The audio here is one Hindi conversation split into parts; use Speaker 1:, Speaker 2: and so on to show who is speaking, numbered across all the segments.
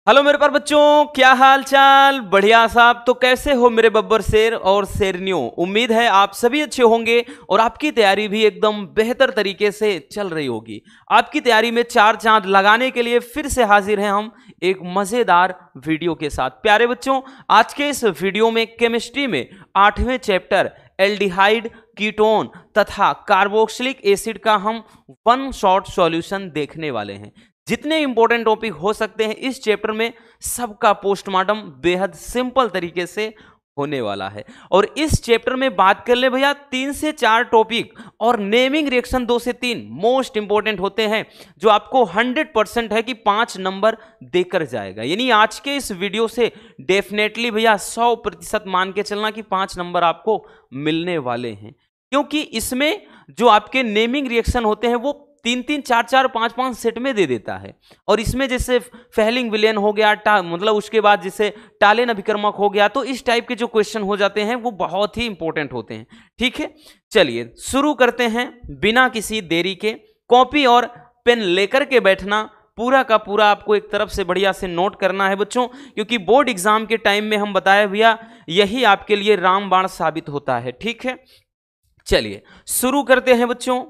Speaker 1: हेलो मेरे पर बच्चों, क्या हाल चाल? बढ़िया साहब। तो कैसे हो मेरे बब्बर शेर और शेरनियों? उम्मीद है आप सभी अच्छे होंगे और आपकी तैयारी भी एकदम बेहतर तरीके से चल रही होगी। आपकी तैयारी में चार चांद लगाने के लिए फिर से हाजिर हैं हम एक मजेदार वीडियो के साथ। प्यारे बच्चों, आज के इस वीडियो में केमिस्ट्री में 8वें चैप्टर एल्डिहाइड, कीटोन तथा कार्बोक्सिलिक एसिड का हम वन शॉट सॉल्यूशन देखने वाले हैं। जितने इंपॉर्टेंट टॉपिक हो सकते हैं इस चैप्टर में सबका पोस्टमार्टम बेहद सिंपल तरीके से होने वाला है। और इस चैप्टर में बात कर ले भैया 3 से 4 टॉपिक और नेमिंग रिएक्शन 2 से 3 मोस्ट इंपॉर्टेंट होते हैं जो आपको 100% है कि 5 नंबर देकर जाएगा। यानी आज के इस वीडियो से डेफिनेटली भैया 100% मान के चलना कि 5 नंबर आपको मिलने वाले हैं, क्योंकि इसमें जो आपके नेमिंग रिएक्शन होते हैं वो 3-3, 4-4, 5-5 सेट में दे देता है। और इसमें जैसे फेलिंग विलेन हो गया, मतलब उसके बाद जैसे टालेन अभिकर्मक हो गया, तो इस टाइप के जो क्वेश्चन हो जाते हैं वो बहुत ही इंपॉर्टेंट होते हैं। ठीक है, चलिए शुरू करते हैं बिना किसी देरी के। कॉपी और पेन लेकर के बैठना, पूरा का पूरा आपको एक तरफ से बढ़िया से नोट करना है बच्चों, क्योंकि बोर्ड एग्जाम के टाइम में हम बताए भैया यही आपके लिए रामबाण साबित होता है। ठीक है, चलिए शुरू करते हैं बच्चों।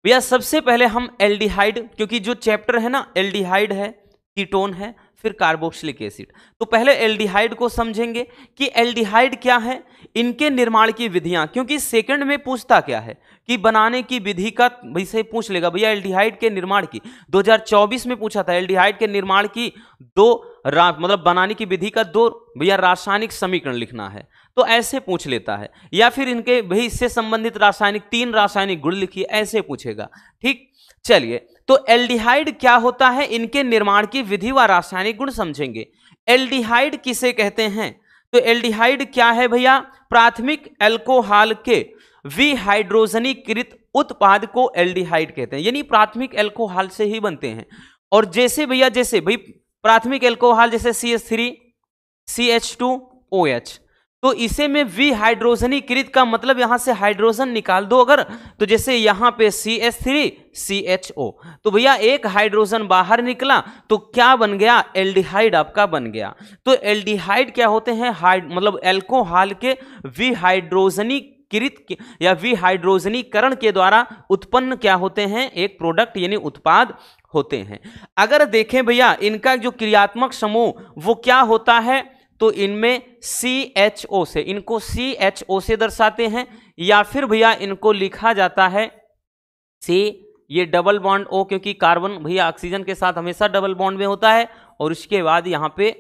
Speaker 1: भैया सबसे पहले हम एल्डिहाइड, क्योंकि जो चैप्टर है ना एल्डिहाइड है, कीटोन है, फिर कार्बोक्सिलिक एसिड, तो पहले एल्डिहाइड को समझेंगे कि एल्डिहाइड क्या है, इनके निर्माण की विधियां, क्योंकि सेकंड में पूछता क्या है कि बनाने की विधि का वैसे पूछ लेगा भैया एल्डिहाइड के निर्माण की। 2024 में पूछा था एल्डिहाइड के निर्माण की मतलब बनाने की विधि का 2 भैया रासायनिक समीकरण लिखना है, तो ऐसे पूछ लेता है। या फिर इनके भाई इससे संबंधित रासायनिक 3 रासायनिक गुण लिखिए, ऐसे पूछेगा। ठीक, चलिए तो एल्डिहाइड क्या होता है, इनके निर्माण की विधि व रासायनिक गुण समझेंगे। एल्डिहाइड किसे कहते हैं? तो एल्डिहाइड क्या है भैया? प्राथमिक एल्कोहल के विहाइड्रोजनीकृत उत्पाद को एल्डिहाइड कहते हैं, यानी प्राथमिक एल्कोहल से ही बनते हैं। और जैसे भैया जैसे भाई प्राथमिक एल्कोहल जैसे CH3 CH2OH, तो इसे में विहाइड्रोजनीकृत का मतलब यहां से हाइड्रोजन निकाल दो अगर, तो जैसे यहां पे CH3 CHO, तो भैया एक हाइड्रोजन बाहर निकला तो क्या बन गया? एल्डिहाइड आपका बन गया। तो एल्डिहाइड क्या होते हैं? मतलब एल्कोहल के विहाइड्रोजनीकृत या विहाइड्रोजनीकरण के द्वारा उत्पन्न क्या होते हैं? एक प्रोडक्ट यानी उत्पाद होते हैं। अगर देखें भैया इनका जो क्रियात्मक समूह वो क्या होता है, तो इनमें CHO से, इनको CHO से दर्शाते हैं, या फिर भैया इनको लिखा जाता है C, ये डबल बॉन्ड O, क्योंकि कार्बन भैया ऑक्सीजन के साथ हमेशा डबल बॉन्ड में होता है, और उसके बाद यहां पे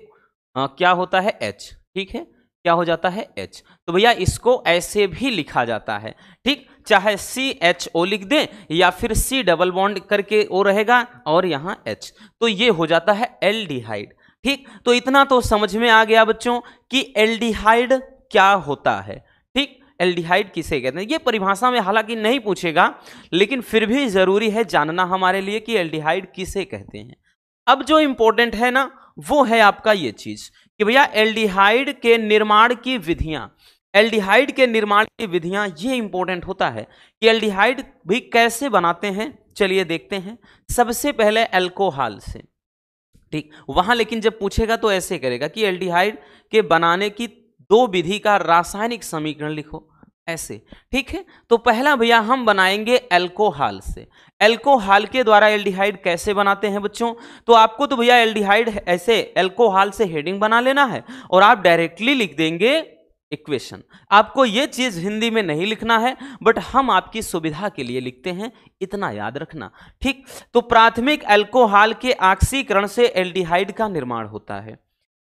Speaker 1: क्या होता है? H। ठीक है, क्या हो जाता है? H। तो भैया इसको ऐसे भी लिखा जाता है। ठीक, चाहे CHO लिख दें या फिर C डबल बॉन्ड करके O रहेगा और यहां H, तो ये हो जाता है एल्डिहाइड। ठीक, तो इतना तो समझ में आ गया बच्चों कि एल्डिहाइड क्या होता है। ठीक, एल्डिहाइड किसे कहते हैं, ये परिभाषा में हालांकि नहीं पूछेगा, लेकिन फिर भी जरूरी है जानना हमारे लिए कि एल्डिहाइड किसे कहते हैं। अब जो इंपॉर्टेंट है ना वो है आपका ये चीज कि भैया एल्डिहाइड के निर्माण की विधियां, एल्डिहाइड के निर्माण की विधियां, ये इंपॉर्टेंट होता है कि एल्डिहाइड भी कैसे बनाते हैं। चलिए देखते हैं। सबसे पहले अल्कोहल से, ठीक, वहां लेकिन जब पूछेगा तो ऐसे करेगा कि एल्डिहाइड के बनाने की 2 विधि का रासायनिक समीकरण लिखो, ऐसे। ठीक है, तो पहला भैया हम बनाएंगे अल्कोहल से। अल्कोहल के द्वारा एल्डिहाइड कैसे बनाते हैं बच्चों? तो आपको तो भैया एल्डिहाइड ऐसे अल्कोहल से हेडिंग बना लेना है और आप डायरेक्टली लिख देंगे इक्वेशन। आपको ये चीज हिंदी में नहीं लिखना है, बट हम आपकी सुविधा के लिए लिखते हैं, इतना याद रखना। ठीक, तो प्राथमिक अल्कोहल के ऑक्सीकरण से एल्डिहाइड का निर्माण होता है।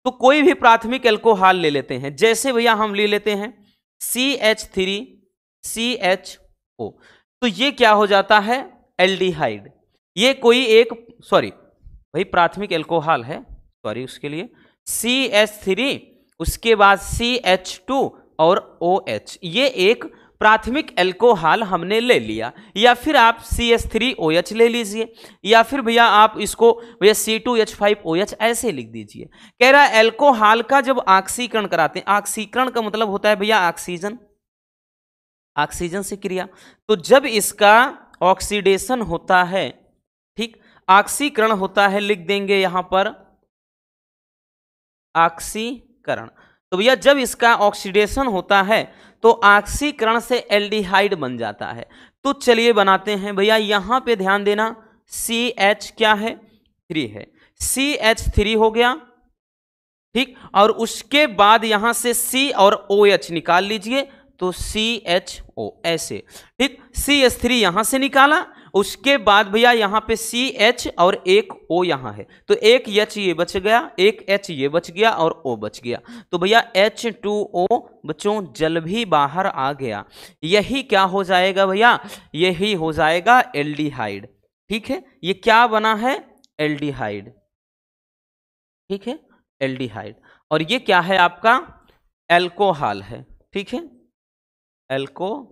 Speaker 1: तो कोई भी प्राथमिक अल्कोहल ले लेते हैं, जैसे भैया हम ले लेते हैं CH3 CHO, तो ये क्या हो जाता है? एल्डिहाइड। ये कोई एक भाई प्राथमिक अल्कोहल है, उसके लिए CH3, उसके बाद CH2 और OH, ये एक प्राथमिक अल्कोहल हमने ले लिया। या फिर आप CH3OH ले लीजिए, या फिर भैया आप इसको भैया C2H5OH ऐसे लिख दीजिए। कह रहा है अल्कोहल का जब ऑक्सीकरण कराते हैं, ऑक्सीकरण का मतलब होता है भैया ऑक्सीजन, ऑक्सीजन से क्रिया, तो जब इसका ऑक्सीडेशन होता है, ठीक, ऑक्सीकरण होता है, लिख देंगे यहां पर ऑक्सीकरण। तो भैया जब इसका ऑक्सीडेशन होता है तो ऑक्सीकरण से एल्डिहाइड बन जाता है। तो चलिए बनाते हैं भैया, यहां पे ध्यान देना, CH क्या है, 3 है, CH3 हो गया, ठीक। और उसके बाद यहां से C और OH निकाल लीजिए, तो CHO ऐसे, ठीक। CH3 यहां से निकाला, उसके बाद भैया यहां पे CH और एक O यहां है, तो एक H ये बच गया, एक H ये बच गया और O बच गया। तो भैया H2O बच्चों जल भी बाहर आ गया। यही क्या हो जाएगा भैया, यही हो जाएगा एल्डिहाइड, ठीक है। ये क्या बना है, एल्डिहाइड, ठीक है, एल्डिहाइड। और ये क्या है आपका, एल्कोहल है, ठीक है, एल्कोहल।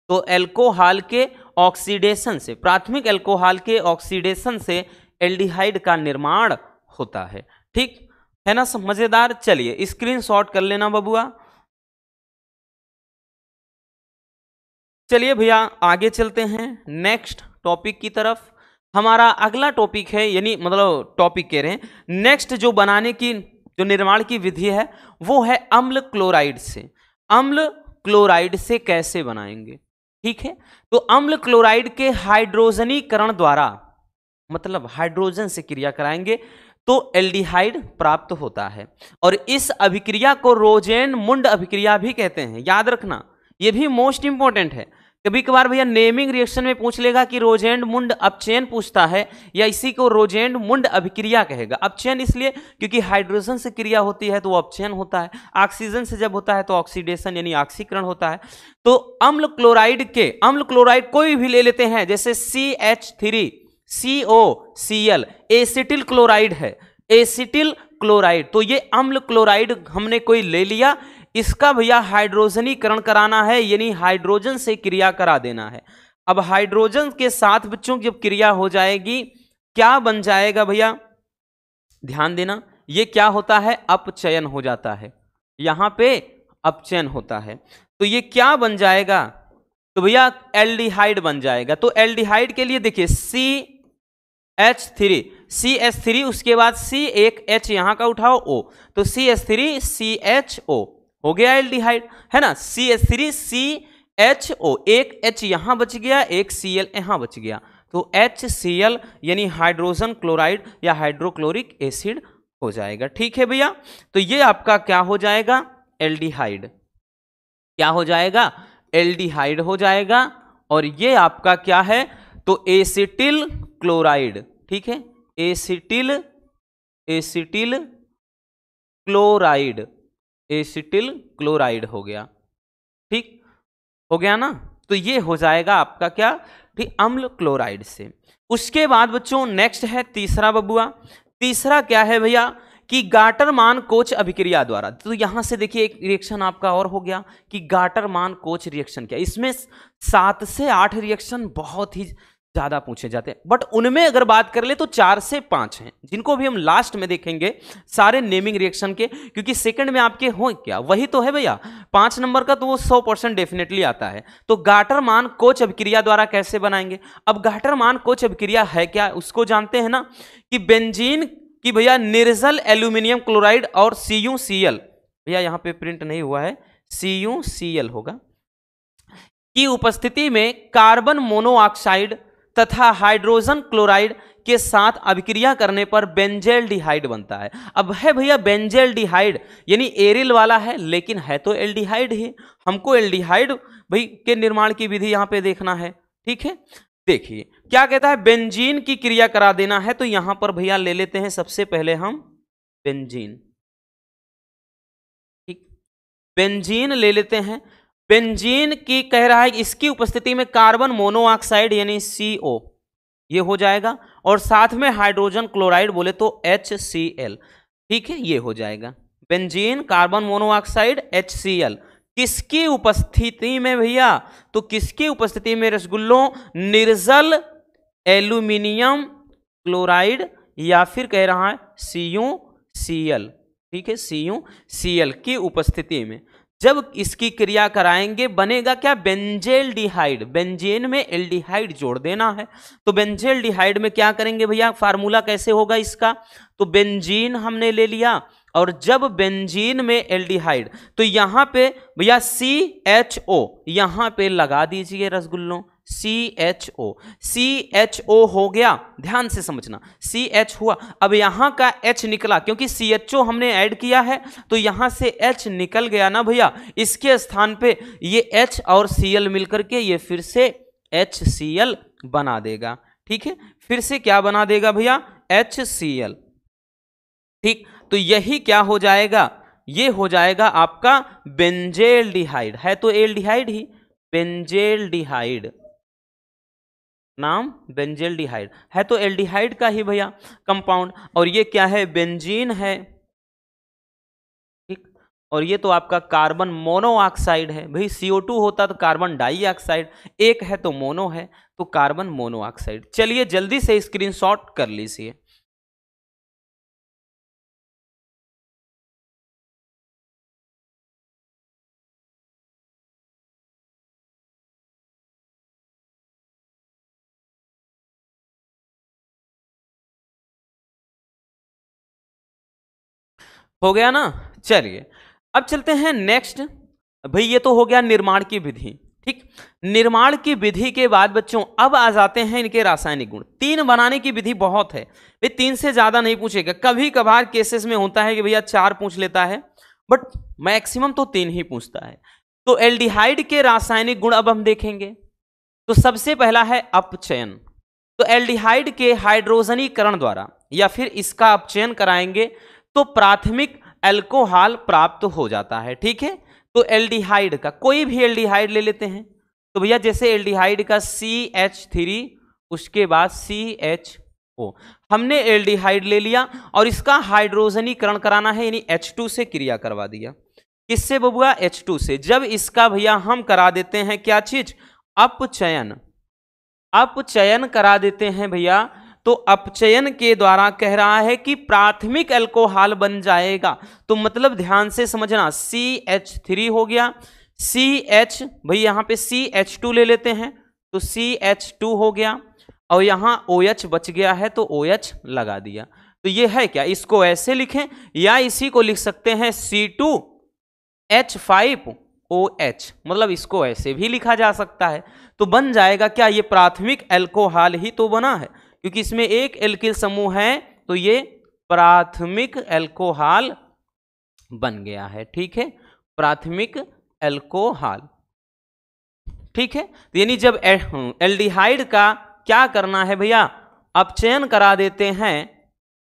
Speaker 1: तो एल्कोहल के ऑक्सीडेशन से, प्राथमिक एल्कोहल के ऑक्सीडेशन से एल्डिहाइड का निर्माण होता है, ठीक है ना, मजेदार। चलिए स्क्रीनशॉट कर लेना बबुआ। चलिए भैया आगे चलते हैं नेक्स्ट टॉपिक की तरफ। हमारा अगला टॉपिक है, यानी मतलब टॉपिक कह रहे हैं, नेक्स्ट जो बनाने की, जो निर्माण की विधि है वो है अम्ल क्लोराइड से। अम्ल क्लोराइड से कैसे बनाएंगे, ठीक है। तो अम्ल क्लोराइड के हाइड्रोजनीकरण द्वारा, मतलब हाइड्रोजन से क्रिया कराएंगे तो एल्डिहाइड प्राप्त होता है। और इस अभिक्रिया को रोजेन मुंड अभिक्रिया भी कहते हैं, याद रखना, यह भी मोस्ट इंपॉर्टेंट है। कभी कभार भैया नेमिंग रिएक्शन में पूछ लेगा कि रोजेंड मुंड अपचयन पूछता है, या इसी को रोजेंड मुंड अभिक्रिया कहेगा। अपचयन इसलिए क्योंकि हाइड्रोजन से क्रिया होती है तो वो अपचयन होता है, ऑक्सीजन से जब होता है तो ऑक्सीडेशन यानी ऑक्सीकरण होता है। तो अम्ल क्लोराइड के, अम्ल क्लोराइड कोई भी ले लेते हैं, जैसे CH3COCl एसिटिल क्लोराइड है, एसिटिल क्लोराइड, तो ये अम्ल क्लोराइड हमने कोई ले लिया, इसका भैया हाइड्रोजनीकरण कराना है, यानी हाइड्रोजन से क्रिया करा देना है। अब हाइड्रोजन के साथ बच्चों जब क्रिया हो जाएगी क्या बन जाएगा भैया, ध्यान देना, ये क्या होता है, अपचयन हो जाता है, यहां पे अपचयन होता है। तो ये क्या बन जाएगा, तो भैया एल्डिहाइड बन जाएगा। तो एल्डिहाइड के लिए देखिए CH3, उसके बाद C, एक H यहां का उठाओ O, तो CH3CHO हो गया एल्डिहाइड, है ना। CH3CHO, एक H यहां बच गया, एक Cl यहां बच गया, तो HCl यानी हाइड्रोजन क्लोराइड या हाइड्रोक्लोरिक एसिड हो जाएगा, ठीक है भैया। तो ये आपका क्या हो जाएगा, एल्डिहाइड, क्या हो जाएगा, एल्डिहाइड हो जाएगा। और ये आपका क्या है, तो एसिटिल क्लोराइड, ठीक है, एसिटिल क्लोराइड, एसिटिल क्लोराइड हो गया, ठीक हो गया ना। तो ये हो जाएगा आपका क्या, ठीक, अम्ल क्लोराइड से। उसके बाद बच्चों नेक्स्ट है तीसरा बबुआ। तीसरा क्या है भैया, कि गाटरमान कोच अभिक्रिया द्वारा। तो यहां से देखिए एक रिएक्शन आपका और हो गया कि गाटरमान कोच रिएक्शन क्या, इसमें 7 से 8 रिएक्शन बहुत ही ज्यादा पूछे जाते हैं, बट उनमें अगर बात कर ले तो 4 से 5 हैं, जिनको भी हम लास्ट में देखेंगे सारे नेमिंग रिएक्शन के, क्योंकि सेकंड में आपके हो क्या वही तो है भैया, 5 नंबर का तो वो 100% डेफिनेटली आता है। तो गाटरमान कोच अभिक्रिया द्वारा कैसे बनाएंगे। अब गाटरमान कोच अभिक्रिया है क्या, उसको जानते हैं ना, कि बेंजीन की भैया निर्जल एल्यूमिनियम क्लोराइड और CuCl, भैया यहां पे प्रिंट नहीं हुआ है, CuCl होगा, की उपस्थिति में कार्बन मोनोऑक्साइड तथा हाइड्रोजन क्लोराइड के साथ अभिक्रिया करने पर बेंजेल्डिहाइड बनता है। अब है भैया बेंजेल्डिहाइड यानी एरिल वाला है, लेकिन है तो एल्डिहाइड ही, हमको एल्डिहाइड भाई के निर्माण की विधि यहां पे देखना है, ठीक है। देखिए क्या कहता है, बेंजीन की क्रिया करा देना है, तो यहां पर भैया ले लेते हैं सबसे पहले हम बेंजीन, ठीक, बेंजीन ले लेते हैं। बेंजीन की कह रहा है इसकी उपस्थिति में कार्बन मोनोऑक्साइड यानी CO ये हो जाएगा, और साथ में हाइड्रोजन क्लोराइड बोले तो HCl, ठीक है, ये हो जाएगा बेंजीन कार्बन मोनोऑक्साइड HCl। किसकी उपस्थिति में भैया, तो किसकी उपस्थिति में रसगुल्लों, निर्जल एल्यूमिनियम क्लोराइड या फिर कह रहा है CuCl, ठीक है, CuCl की उपस्थिति में। जब इसकी क्रिया कराएंगे बनेगा क्या, बेंजेल्डिहाइड। बेंजेन में एल्डिहाइड जोड़ देना है, तो बेंजेल्डिहाइड में क्या करेंगे भैया, फार्मूला कैसे होगा इसका, तो बेंजीन हमने ले लिया, और जब बेंजीन में एल्डिहाइड, तो यहां पे भैया CHO यहां पे लगा दीजिए रसगुल्लों, CHO, CHO हो गया, ध्यान से समझना, CH हुआ। अब यहां का H निकला, क्योंकि CHO हमने ऐड किया है तो यहां से H निकल गया ना भैया, इसके स्थान पे ये H और Cl मिलकर के ये फिर से HCl बना देगा। ठीक है, फिर से क्या बना देगा भैया, HCl। ठीक, तो यही क्या हो जाएगा, ये हो जाएगा आपका बेंजेल्डिहाइड, है तो एल्डिहाइड ही, बेंजेल्डिहाइड, नाम बेंजेल्डिहाइड, है तो एल्डिहाइड का ही भैया कंपाउंड, और ये क्या है, बेंजीन है। ठीक, और ये तो आपका कार्बन मोनोऑक्साइड है, भाई CO2 होता तो कार्बन डाइऑक्साइड, एक है तो मोनो है, तो कार्बन मोनोऑक्साइड। चलिए जल्दी से स्क्रीनशॉट कर लीजिए। हो गया ना, चलिए अब चलते हैं नेक्स्ट। भाई ये तो हो गया निर्माण की विधि। ठीक, निर्माण की विधि के बाद बच्चों अब आ जाते हैं इनके रासायनिक गुण। तीन बनाने की विधि बहुत है, भाई तीन से ज्यादा नहीं पूछेगा, कभी कभार केसेस में होता है कि भैया चार पूछ लेता है, बट मैक्सिमम तो तीन ही पूछता है। तो एल्डिहाइड के रासायनिक गुण अब हम देखेंगे। तो सबसे पहला है अपचयन। तो एल्डिहाइड के हाइड्रोजनीकरण द्वारा या फिर इसका अपचयन कराएंगे तो प्राथमिक अल्कोहल प्राप्त हो जाता है। ठीक है, तो एल्डिहाइड का कोई भी एल्डिहाइड ले लेते हैं, तो भैया जैसे एल्डिहाइड का CH3 उसके बाद CHO, हमने एल्डिहाइड ले लिया और इसका हाइड्रोजनीकरण कराना है, यानी H2 से क्रिया करवा दिया। किससे बबुआ, H2 से। जब इसका भैया हम करा देते हैं क्या चीज, अपचयन, अपचयन करा देते हैं भैया, तो अपचयन के द्वारा कह रहा है कि प्राथमिक अल्कोहल बन जाएगा। तो मतलब ध्यान से समझना, CH3 हो गया, CH भाई यहां पे CH2 ले लेते हैं तो CH2 हो गया, और यहां OH बच गया है तो OH लगा दिया। तो ये है क्या, इसको ऐसे लिखें या इसी को लिख सकते हैं C2H5OH, मतलब इसको ऐसे भी लिखा जा सकता है। तो बन जाएगा क्या, ये प्राथमिक अल्कोहल ही तो बना है, क्योंकि इसमें एक एल्किल समूह है, तो ये प्राथमिक अल्कोहल बन गया है। ठीक है, प्राथमिक अल्कोहल। ठीक है, तो यानी जब एल्डिहाइड का क्या करना है भैया, अपचयन करा देते हैं,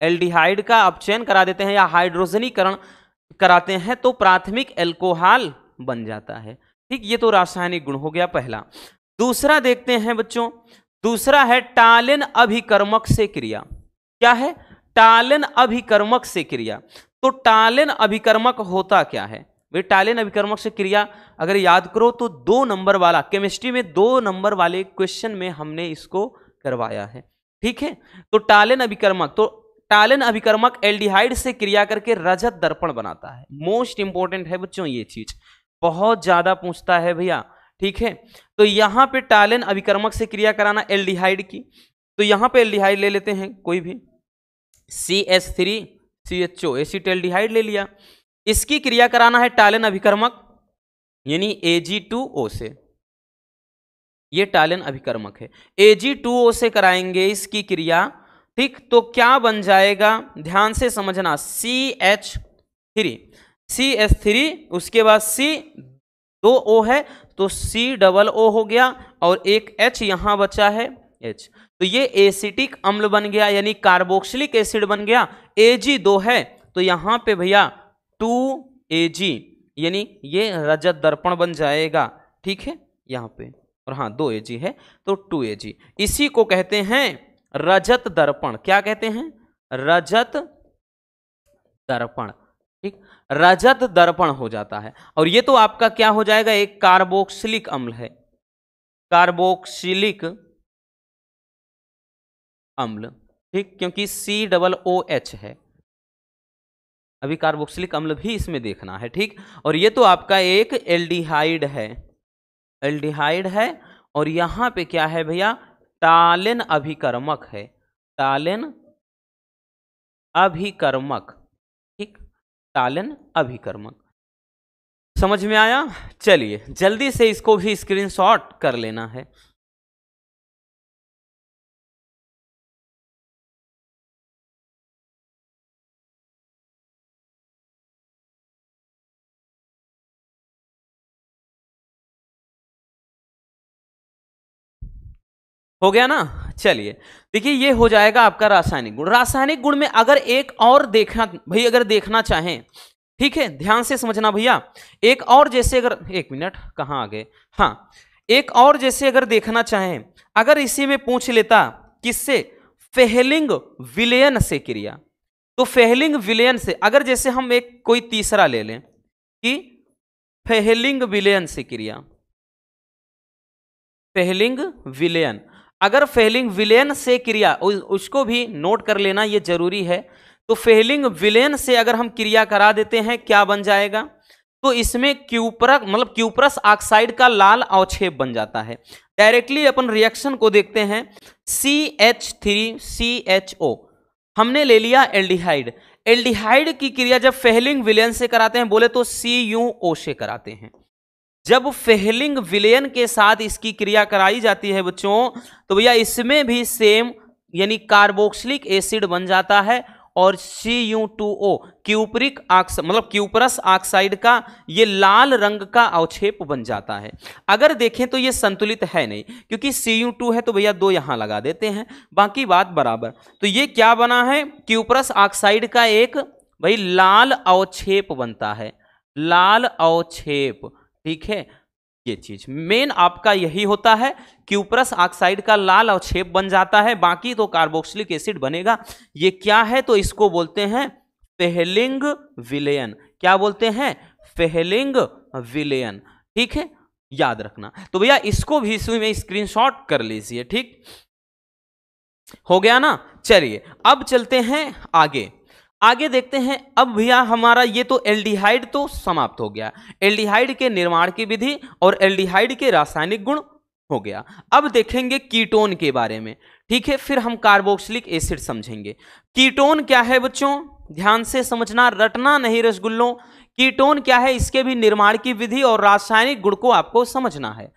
Speaker 1: एल्डिहाइड का अपचयन करा देते हैं या हाइड्रोजनीकरण कराते हैं तो प्राथमिक अल्कोहल बन जाता है। ठीक, ये तो रासायनिक गुण हो गया पहला। दूसरा देखते हैं बच्चों, दूसरा है टालिन अभिकर्मक से क्रिया। क्या है, टालिन अभिकर्मक से क्रिया। तो टालिन अभिकर्मक होता क्या है भाई, टालिन अभिकर्मक से क्रिया अगर याद करो तो 2 नंबर वाला केमिस्ट्री में 2 नंबर वाले क्वेश्चन में हमने इसको करवाया है। ठीक है, तो टालिन अभिकर्मक, तो टालिन अभिकर्मक एल्डिहाइड से क्रिया करके रजत दर्पण बनाता है। मोस्ट इंपॉर्टेंट है बच्चों, ये चीज बहुत ज्यादा पूछता है भैया। ठीक है, तो यहां पे टालिन अभिकर्मक से क्रिया कराना एल्डिहाइड की, तो यहां पे एल्डिहाइड ले लेते हैं कोई भी, CH3CHO एसिटाल्डिहाइड ले लिया। इसकी क्रिया कराना है टालिन अभिकर्मक यानी Ag2O से, ये टालिन अभिकर्मक है, Ag2O से कराएंगे इसकी क्रिया। ठीक, तो क्या बन जाएगा, ध्यान से समझना, CH3 उसके बाद C2O है तो COO हो गया, और एक H यहां बचा है H, तो ये एसिटिक अम्ल बन गया यानी कार्बोक्सिलिक एसिड बन गया। Ag2 है तो यहां पे भैया 2Ag यानी ये रजत दर्पण बन जाएगा। ठीक है, यहां पे, और हाँ 2Ag है तो 2Ag, इसी को कहते हैं रजत दर्पण। क्या कहते हैं, रजत दर्पण। ठीक, रजत दर्पण हो जाता है, और ये तो आपका क्या हो जाएगा, एक कार्बोक्सिलिक अम्ल है, कार्बोक्सिलिक अम्ल। ठीक, क्योंकि COOH है, अभी कार्बोक्सिलिक अम्ल भी इसमें देखना है, ठीक। और ये तो आपका एक एल्डिहाइड है, एल्डिहाइड है। और यहां पे क्या है भैया, टालेन अभिकर्मक है, टालेन अभिकर्मक, ठीक, टालेन अभिकर्मक। समझ में आया? चलिए जल्दी से इसको भी स्क्रीनशॉट कर लेना है। हो गया ना? चलिए देखिए, ये हो जाएगा आपका रासायनिक गुण। रासायनिक गुण में अगर एक और देखना भाई, अगर देखना चाहें, ठीक है, ध्यान से समझना भैया, एक और जैसे अगर, एक मिनट कहां आ गए, हाँ, एक और जैसे अगर देखना चाहें, अगर इसी में पूछ लेता किससे, फेहलिंग विलयन से क्रिया, तो फेहलिंग विलयन से अगर जैसे हम एक कोई तीसरा ले लें कि फेहलिंग विलयन से क्रिया, फेहलिंग विलयन, अगर फेहलिंग विलयन से क्रिया, उसको भी नोट कर लेना, ये जरूरी है। तो फेहलिंग विलयन से अगर हम क्रिया करा देते हैं, क्या बन जाएगा, तो इसमें क्यूपरक मतलब क्यूपरस ऑक्साइड का लाल अवक्षेप बन जाता है। डायरेक्टली अपन रिएक्शन को देखते हैं, CH3CHO, हमने ले लिया एल्डिहाइड। एल्डिहाइड की क्रिया जब फेहलिंग विलयन से कराते हैं, बोले तो CuO से कराते हैं। जब फेहलिंग विलयन के साथ इसकी क्रिया कराई जाती है बच्चों, तो भैया इसमें भी सेम यानी कार्बोक्सिलिक एसिड बन जाता है और Cu2O क्यूपरिक मतलब क्यूपरस ऑक्साइड का ये लाल रंग का अवक्षेप बन जाता है। अगर देखें तो ये संतुलित है नहीं, क्योंकि Cu2 है तो भैया 2 यहां लगा देते हैं, बाकी बात बराबर। तो ये क्या बना है, क्यूपरस ऑक्साइड का एक भाई लाल अवक्षेप बनता है, लाल अवक्षेप, ठीक है। ये चीज मेन आपका यही होता है, क्यूपरस ऑक्साइड का लाल अवक्षेप बन जाता है, बाकी तो कार्बोक्सिलिक एसिड बनेगा। ये क्या है, तो इसको बोलते हैं फेहलिंग विलयन। क्या बोलते हैं, फेहलिंग विलयन, ठीक है, याद रखना। तो भैया इसको भी इसमें स्क्रीनशॉट कर लीजिए, ठीक हो गया ना। चलिए अब चलते हैं आगे, आगे देखते हैं। अब भैया हमारा ये तो एल्डिहाइड तो समाप्त हो गया, एल्डिहाइड के निर्माण की विधि और एल्डिहाइड के रासायनिक गुण हो गया। अब देखेंगे कीटोन के बारे में, ठीक है, फिर हम कार्बोक्सिलिक एसिड समझेंगे। कीटोन क्या है बच्चों, ध्यान से समझना, रटना नहीं रसगुल्लों। कीटोन क्या है, इसके भी निर्माण की विधि और रासायनिक गुण को आपको समझना है।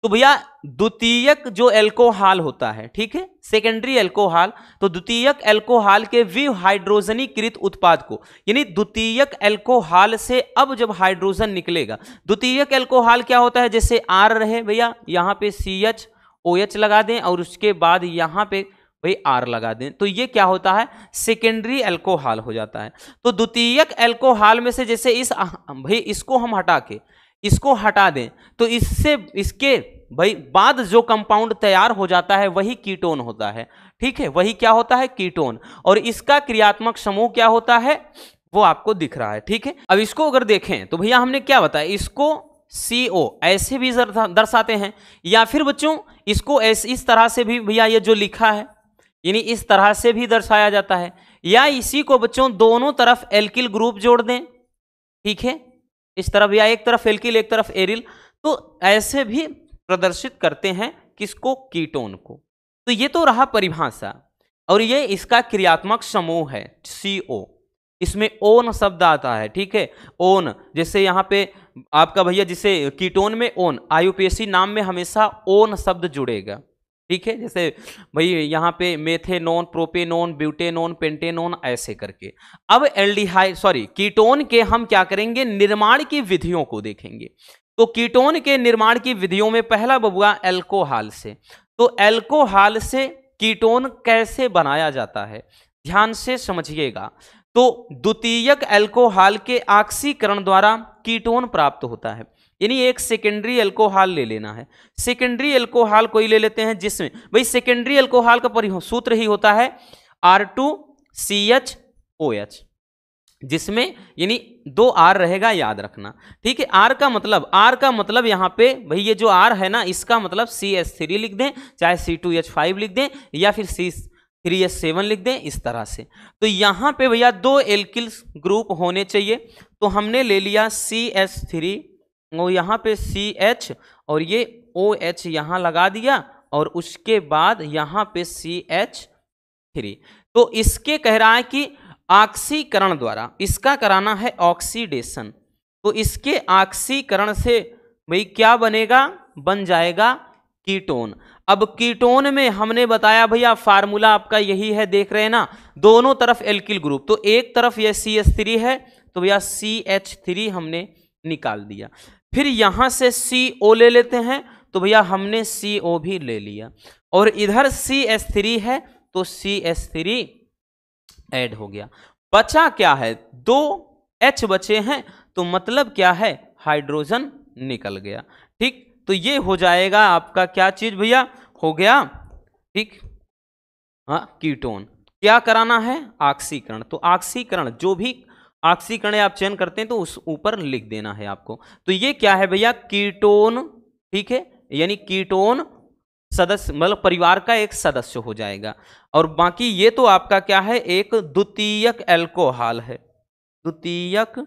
Speaker 1: तो भैया द्वितीयक जो एल्कोहल होता है, ठीक है, सेकेंडरी एल्कोहल, तो द्वितीयक एल्कोहल के विहाइड्रोजनीकृत उत्पाद को, यानी द्वितीयक एल्कोहल से अब जब हाइड्रोजन निकलेगा, द्वितीयक एल्कोहल क्या होता है, जैसे R रहे भैया, यहां पे CHOH लगा दें और उसके बाद यहां पे भाई R लगा दें, तो ये क्या होता है, सेकेंडरी एल्कोहल हो जाता है। तो द्वितीयक एल्कोहल में से जैसे इस भाई इसको हम हटा के इसको हटा दें, तो इससे इसके भाई बाद जो कंपाउंड तैयार हो जाता है वही कीटोन होता है, ठीक है, वही क्या होता है, कीटोन। और इसका क्रियात्मक समूह क्या होता है, वो आपको दिख रहा है, ठीक है। अब इसको अगर देखें तो भैया हमने क्या बताया, इसको CO ऐसे भी दर्शाते हैं, या फिर बच्चों इसको इस तरह से भी भैया ये जो लिखा है यानी इस तरह से भी दर्शाया जाता है, या इसी को बच्चों दोनों तरफ एल्किल ग्रुप जोड़ दें, ठीक है, इस तरफ या एक तरफ एल्किल एक तरफ एरिल, तो ऐसे भी प्रदर्शित करते हैं किसको, कीटोन को। तो ये तो रहा परिभाषा, और ये इसका क्रियात्मक समूह है CO, इसमें ओन शब्द आता है, ठीक है, ओन, जैसे यहां पे आपका भैया जिसे कीटोन में ओन, IUPAC नाम में हमेशा ओन शब्द जुड़ेगा, ठीक है, जैसे भाई यहाँ पे मेथेनोन, प्रोपेनोन, ब्यूटेनोन, पेंटेनोन, ऐसे करके। अब एल्डिहाइड कीटोन के हम क्या करेंगे, निर्माण की विधियों को देखेंगे। तो कीटोन के निर्माण की विधियों में पहला बबुआ एल्कोहल से, तो एल्कोहल से कीटोन कैसे बनाया जाता है, ध्यान से समझिएगा। तो द्वितीयक एल्कोहल के ऑक्सीकरण द्वारा कीटोन प्राप्त होता है, यानी एक सेकेंडरी एल्कोहल ले लेना है। सेकेंडरी एल्कोहल कोई ले लेते हैं जिसमें भाई सेकेंडरी एल्कोहल का सूत्र ही होता है R2CHOH, जिसमें यानी 2 R रहेगा, याद रखना, ठीक है। R का मतलब यहां पे भाई ये जो R है ना, इसका मतलब CH3 लिख दें, चाहे C2H5 लिख दें, या फिर 3H7 लिख दें इस तरह से। तो यहां पे भैया 2 एल्किल ग्रुप होने चाहिए, तो हमने ले लिया CH3 और यहां पे CH और ये OH यहां लगा दिया और उसके बाद यहां पे CH3। तो इसके कह रहा है कि ऑक्सीकरण द्वारा, इसका कराना है ऑक्सीडेशन, तो इसके ऑक्सीकरण से भाई क्या बनेगा, बन जाएगा कीटोन। अब कीटोन में हमने बताया भैया फार्मूला आपका यही है, देख रहे हैं ना, दोनों तरफ एल्किल ग्रुप, तो एक तरफ ये CH3 है तो भैया CH3 हमने निकाल दिया। फिर यहां से CO ले लेते हैं, तो भैया हमने CO भी ले लिया और इधर CH3 है तो CH3 ऐड हो गया। बचा क्या है, 2 H बचे हैं, तो मतलब क्या है, हाइड्रोजन निकल गया। ठीक, तो ये हो जाएगा आपका क्या चीज भैया, हो गया ठीक, हाँ कीटोन। क्या कराना है, ऑक्सीकरण। तो ऑक्सीकरण, जो भी ऑक्सीकरण आप चयन करते हैं तो उस ऊपर लिख देना है आपको। तो ये क्या है भैया, कीटोन, ठीक है, यानी कीटोन सदस्य मतलब परिवार का एक सदस्य हो जाएगा। और बाकी ये तो आपका क्या है, एक द्वितीयक एल्कोहल है, द्वितीयक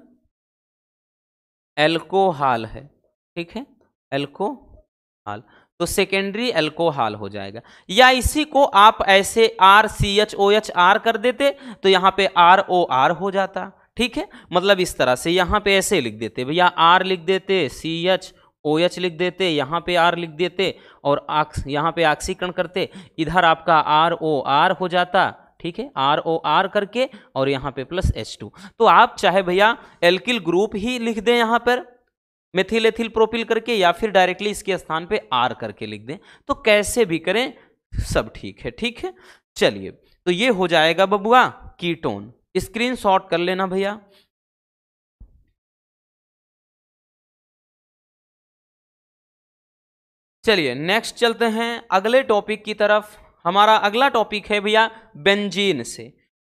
Speaker 1: एल्कोहल है, ठीक है, एल्कोहल, तो सेकेंडरी एल्कोहल हो जाएगा। या इसी को आप ऐसे RCHOHR कर देते तो यहां पे ROR हो जाता, ठीक है, मतलब इस तरह से यहां पे ऐसे लिख देते भैया, R लिख देते, CHOH लिख देते, यहाँ पे R लिख देते और यहाँ पे ऑक्सीकरण करते, इधर आपका ROR हो जाता, ठीक है, ROR करके और यहाँ पे प्लस H2। तो आप चाहे भैया एल्किल ग्रुप ही लिख दें यहाँ पर मेथिल एथिल प्रोपिल करके, या फिर डायरेक्टली इसके स्थान पे R करके लिख दें, तो कैसे भी करें सब ठीक है, ठीक है। चलिए, तो ये हो जाएगा बबुआ कीटोन, स्क्रीनशॉट कर लेना भैया। चलिए नेक्स्ट चलते हैं अगले टॉपिक की तरफ। हमारा अगला टॉपिक है भैया बेंजीन से,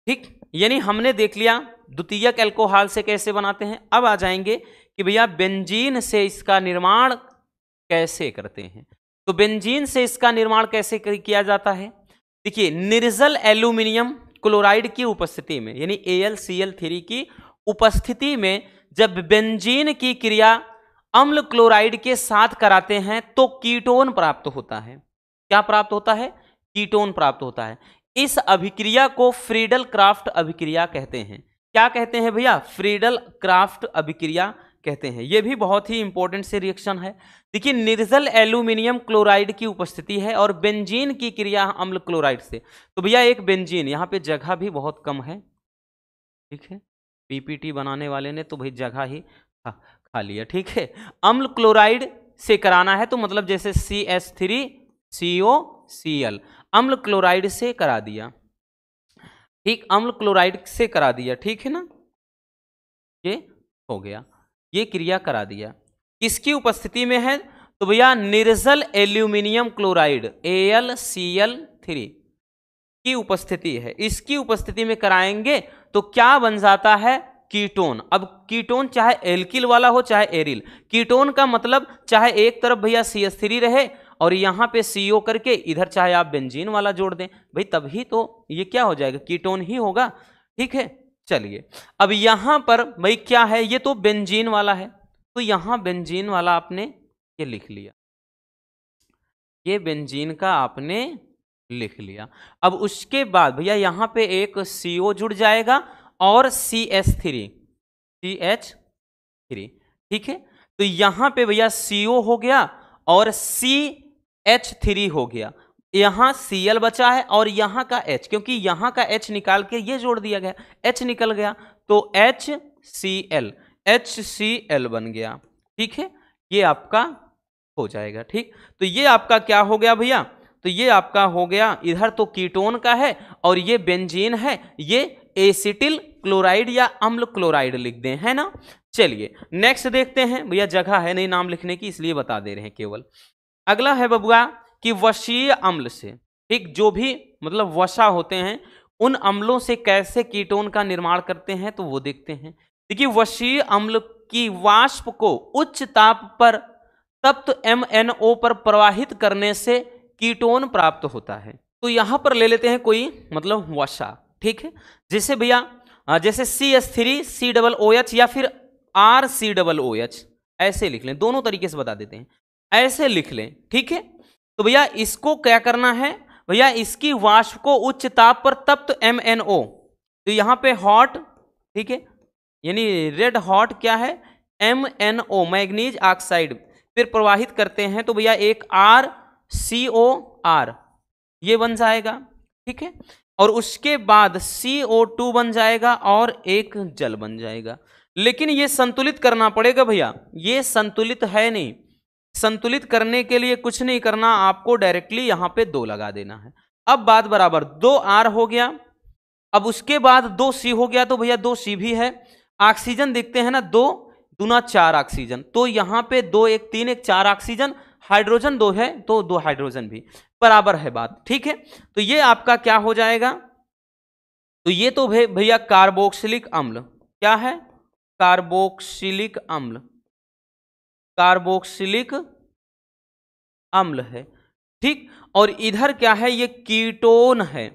Speaker 1: ठीक, यानी हमने देख लिया द्वितीयक एल्कोहल से कैसे बनाते हैं। अब आ जाएंगे कि भैया बेंजीन से इसका निर्माण कैसे करते हैं। तो बेंजीन से इसका निर्माण कैसे किया जाता है, देखिए निर्जल एल्यूमिनियम क्लोराइड की उपस्थिति में, यानी AlCl3 की उपस्थिति में जब बेंजीन की क्रिया अम्ल क्लोराइड के साथ कराते हैं तो कीटोन प्राप्त होता है। क्या प्राप्त होता है, कीटोन प्राप्त होता है। इस अभिक्रिया को फ्रीडल क्राफ्ट अभिक्रिया कहते हैं। क्या कहते हैं भैया, फ्रीडल क्राफ्ट अभिक्रिया कहते हैं। यह भी बहुत ही इंपॉर्टेंट से रिएक्शन है। देखिए निर्जल एल्यूमिनियम क्लोराइड की उपस्थिति है और बेंजीन की क्रिया अम्ल क्लोराइड से। तो भैया एक बेंजीन, यहाँ पे जगह भी बहुत कम है, ठीक है, PPT बनाने वाले ने तो भाई जगह ही खा लिया, ठीक है। अम्ल क्लोराइड से कराना है तो मतलब जैसे CH3COCl अम्ल क्लोराइड से करा दिया, ठीक, अम्ल क्लोराइड से करा दिया, ठीक है ना, ये हो गया, ये क्रिया करा दिया। किसकी उपस्थिति में है, तो भैया निर्जल एल्यूमिनियम क्लोराइड AlCl3 की उपस्थिति है। इसकी उपस्थिति में कराएंगे तो क्या बन जाता है, कीटोन। अब कीटोन चाहे एल्किल वाला हो चाहे एरिल, कीटोन का मतलब चाहे एक तरफ भैया CH3 रहे और यहाँ पे CO करके इधर चाहे आप बेंजीन वाला जोड़ दें भाई, तभी तो ये क्या हो जाएगा, कीटोन ही होगा, ठीक है। चलिए अब यहाँ पर भाई क्या है, ये तो बेंजीन वाला है, तो यहाँ बेंजीन वाला आपने ये लिख लिया, ये बेंजीन का आपने लिख लिया। अब उसके बाद भैया यहाँ पे एक CO जुड़ जाएगा और CH3, ठीक है। तो यहां पे भैया CO हो गया और CH3 हो गया, यहां Cl बचा है और यहां का H, क्योंकि यहां का H निकाल के ये जोड़ दिया गया, H निकल गया तो HCl बन गया, ठीक है, ये आपका हो जाएगा, ठीक। तो ये आपका क्या हो गया भैया, तो ये आपका हो गया, इधर तो कीटोन का है और ये बेंजीन है, ये एसिटिल क्लोराइड या अम्ल क्लोराइड लिख दें, है ना। चलिए नेक्स्ट देखते हैं, भैया जगह है नहीं नाम लिखने की इसलिए बता दे रहे हैं केवल। अगला है बबुआ कि वशीय अम्ल से, ठीक, जो भी मतलब वसा होते हैं उन अम्लों से कैसे कीटोन का निर्माण करते हैं तो वो देखते हैं। देखिए वशीय अम्ल की वाष्प को उच्च ताप पर तप्त MnO पर प्रवाहित करने से कीटोन प्राप्त होता है। तो यहां पर ले लेते हैं कोई मतलब वसा, ठीक है। जैसे भैया जैसे CH3COOH या फिर RCOOH, ऐसे लिख लें, दोनों तरीके से बता देते हैं, ऐसे लिख लें, ठीक है। तो भैया इसको क्या करना है, भैया इसकी वाष्प को उच्च ताप पर तप्त MnO, तो यहां पे हॉट, ठीक है, यानी रेड हॉट क्या है, MnO मैग्नीज ऑक्साइड, फिर प्रवाहित करते हैं तो भैया एक RCOR ये बन जाएगा, ठीक है। और उसके बाद CO2 बन जाएगा और एक जल बन जाएगा। लेकिन ये संतुलित करना पड़ेगा भैया, ये संतुलित है नहीं। संतुलित करने के लिए कुछ नहीं करना, आपको डायरेक्टली यहां पे 2 लगा देना है। अब बात बराबर, 2R हो गया, अब उसके बाद 2C हो गया, तो भैया 2C भी है। ऑक्सीजन देखते हैं ना, 2 दूना 4 ऑक्सीजन, तो यहां पे 2 1 3 1 4 ऑक्सीजन, हाइड्रोजन 2 है तो 2 हाइड्रोजन भी बराबर है बात, ठीक है। तो ये आपका क्या हो जाएगा, तो ये तो भैया कार्बोक्सिलिक अम्ल, क्या है, कार्बोक्सिलिक अम्ल, कार्बोक्सिलिक अम्ल है, ठीक। और इधर क्या है, ये कीटोन है,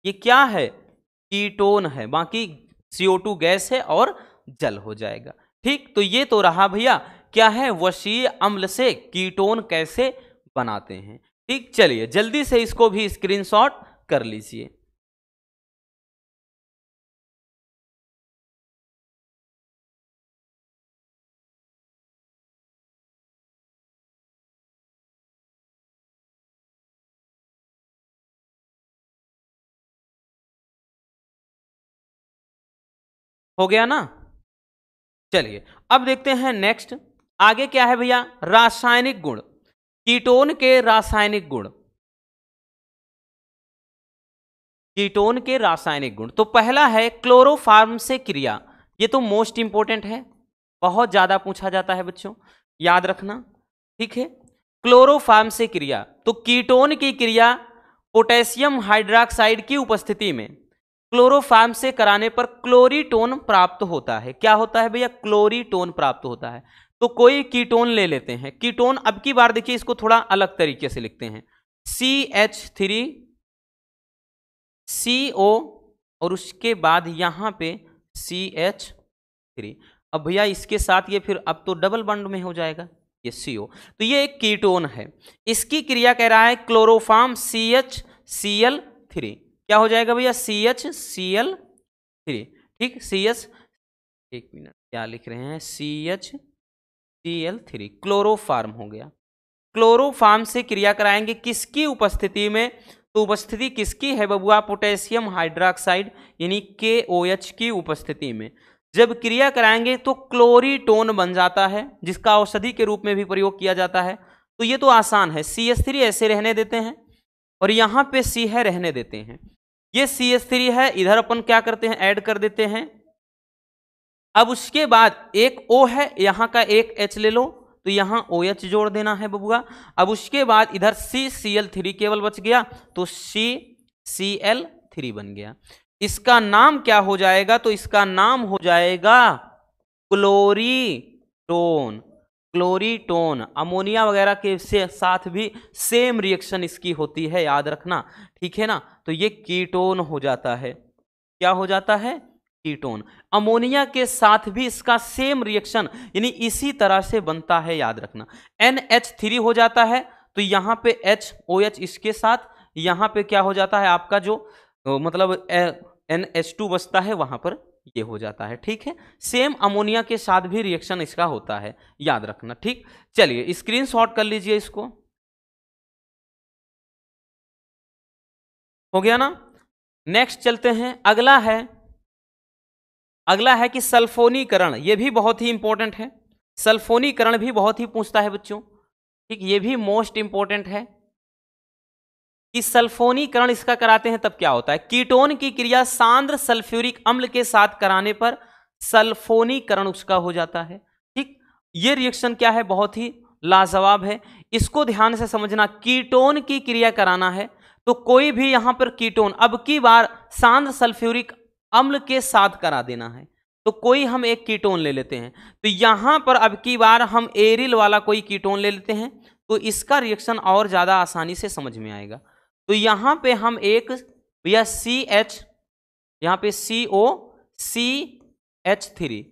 Speaker 1: ये क्या है, कीटोन है, बाकी CO2 गैस है और जल हो जाएगा, ठीक। तो ये तो रहा भैया क्या है, वशीय अम्ल से कीटोन कैसे बनाते हैं, ठीक। चलिए जल्दी से इसको भी स्क्रीनशॉट कर लीजिए। हो गया ना। चलिए अब देखते हैं नेक्स्ट, आगे क्या है भैया, रासायनिक गुण, कीटोन के रासायनिक गुण, कीटोन के रासायनिक गुण। तो पहला है क्लोरोफॉर्म से क्रिया, ये तो मोस्ट इंपॉर्टेंट है, बहुत ज्यादा पूछा जाता है बच्चों, याद रखना, ठीक है। क्लोरोफॉर्म से क्रिया, तो कीटोन की क्रिया पोटेशियम हाइड्रोक्साइड की उपस्थिति में क्लोरोफॉर्म से कराने पर क्लोरीटोन प्राप्त होता है। क्या होता है भैया, क्लोरीटोन प्राप्त होता है। तो कोई कीटोन ले लेते हैं, कीटोन अब की बार देखिए इसको थोड़ा अलग तरीके से लिखते हैं, CH3CO और उसके बाद यहां पे CH3। अब भैया इसके साथ ये फिर अब तो डबल बॉन्ड में हो जाएगा ये CO, तो ये एक कीटोन है, इसकी क्रिया कह रहा है क्लोरोफॉर्म CHCl3, क्या हो जाएगा भैया, CHCl3, ठीक। CH, एक मिनट क्या लिख रहे हैं, CHCl3 क्लोरोफॉर्म हो गया। क्लोरोफॉर्म से क्रिया कराएंगे किसकी उपस्थिति में, तो उपस्थिति किसकी है बबुआ, पोटेशियम हाइड्रोक्साइड यानी KOH की उपस्थिति में। जब क्रिया कराएंगे तो क्लोरीटोन बन जाता है, जिसका औषधि के रूप में भी प्रयोग किया जाता है। तो ये तो आसान है, CH3 ऐसे रहने देते हैं और यहां पे C है रहने देते हैं, ये CH3 है, इधर अपन क्या करते हैं, ऐड कर देते हैं। अब उसके बाद एक O है, यहां का एक H ले लो, तो यहां OH जोड़ देना है बबुआ। अब उसके बाद इधर CCl3 केवल बच गया, तो CCl3 बन गया। इसका नाम क्या हो जाएगा, तो इसका नाम हो जाएगा क्लोरीटोन। क्लोरीटोन अमोनिया वगैरह के साथ भी सेम रिएक्शन इसकी होती है, याद रखना, ठीक है ना। तो ये कीटोन हो जाता है, क्या हो जाता है, कीटोन। अमोनिया के साथ भी इसका सेम रिएक्शन यानी इसी तरह से बनता है, याद रखना। NH3 हो जाता है, तो यहां पे HOH इसके साथ, यहां पे क्या हो जाता है आपका जो मतलब NH2 बचता है, वहां पर ये हो जाता है, ठीक है। सेम अमोनिया के साथ भी रिएक्शन इसका होता है, याद रखना, ठीक। चलिए स्क्रीनशॉट कर लीजिए इसको, हो गया ना। नेक्स्ट चलते हैं, अगला है कि सल्फोनीकरण, ये भी बहुत ही इंपॉर्टेंट है, सल्फोनीकरण भी बहुत ही पूछता है बच्चों, ठीक। ये भी मोस्ट इंपॉर्टेंट है कि सल्फोनीकरण इसका कराते हैं तब क्या होता है, कीटोन की क्रिया सांद्र सल्फ्यूरिक अम्ल के साथ कराने पर सल्फोनीकरण उसका हो जाता है, ठीक। ये रिएक्शन क्या है, बहुत ही लाजवाब है, इसको ध्यान से समझना। कीटोन की क्रिया कराना है तो कोई भी यहां पर कीटोन अब की बार सांद्र सल्फ्यूरिक अम्ल के साथ करा देना है, तो कोई हम एक कीटोन ले लेते हैं, तो यहां पर अब की बार हम एरिल वाला कोई कीटोन ले लेते हैं, तो इसका रिएक्शन और ज्यादा आसानी से समझ में आएगा। तो यहां पे हम एक भैया CH, यहां पे COCH3,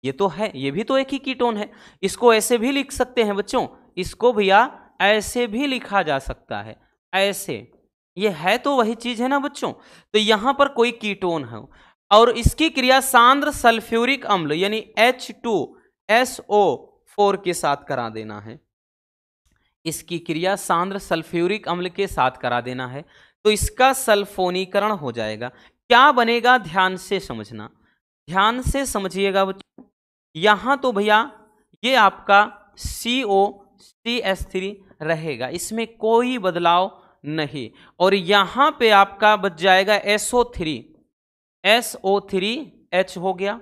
Speaker 1: ये तो है, ये भी तो एक ही कीटोन है। इसको ऐसे भी लिख सकते हैं बच्चों, इसको भैया ऐसे भी लिखा जा सकता है, ऐसे, ये है तो वही चीज है ना बच्चों। तो यहां पर कोई कीटोन है और इसकी क्रिया सांद्र सल्फ्यूरिक अम्ल यानी H2SO4 के साथ करा देना है। इसकी क्रिया सांद्र सल्फ्यूरिक अम्ल के साथ करा देना है, तो इसका सल्फोनीकरण हो जाएगा। क्या बनेगा, ध्यान से समझना, ध्यान से समझिएगा बच्चों। यहां तो भैया ये आपका COCH3 रहेगा, इसमें कोई बदलाव नहीं, और यहां पे आपका बच जाएगा SO3H हो गया,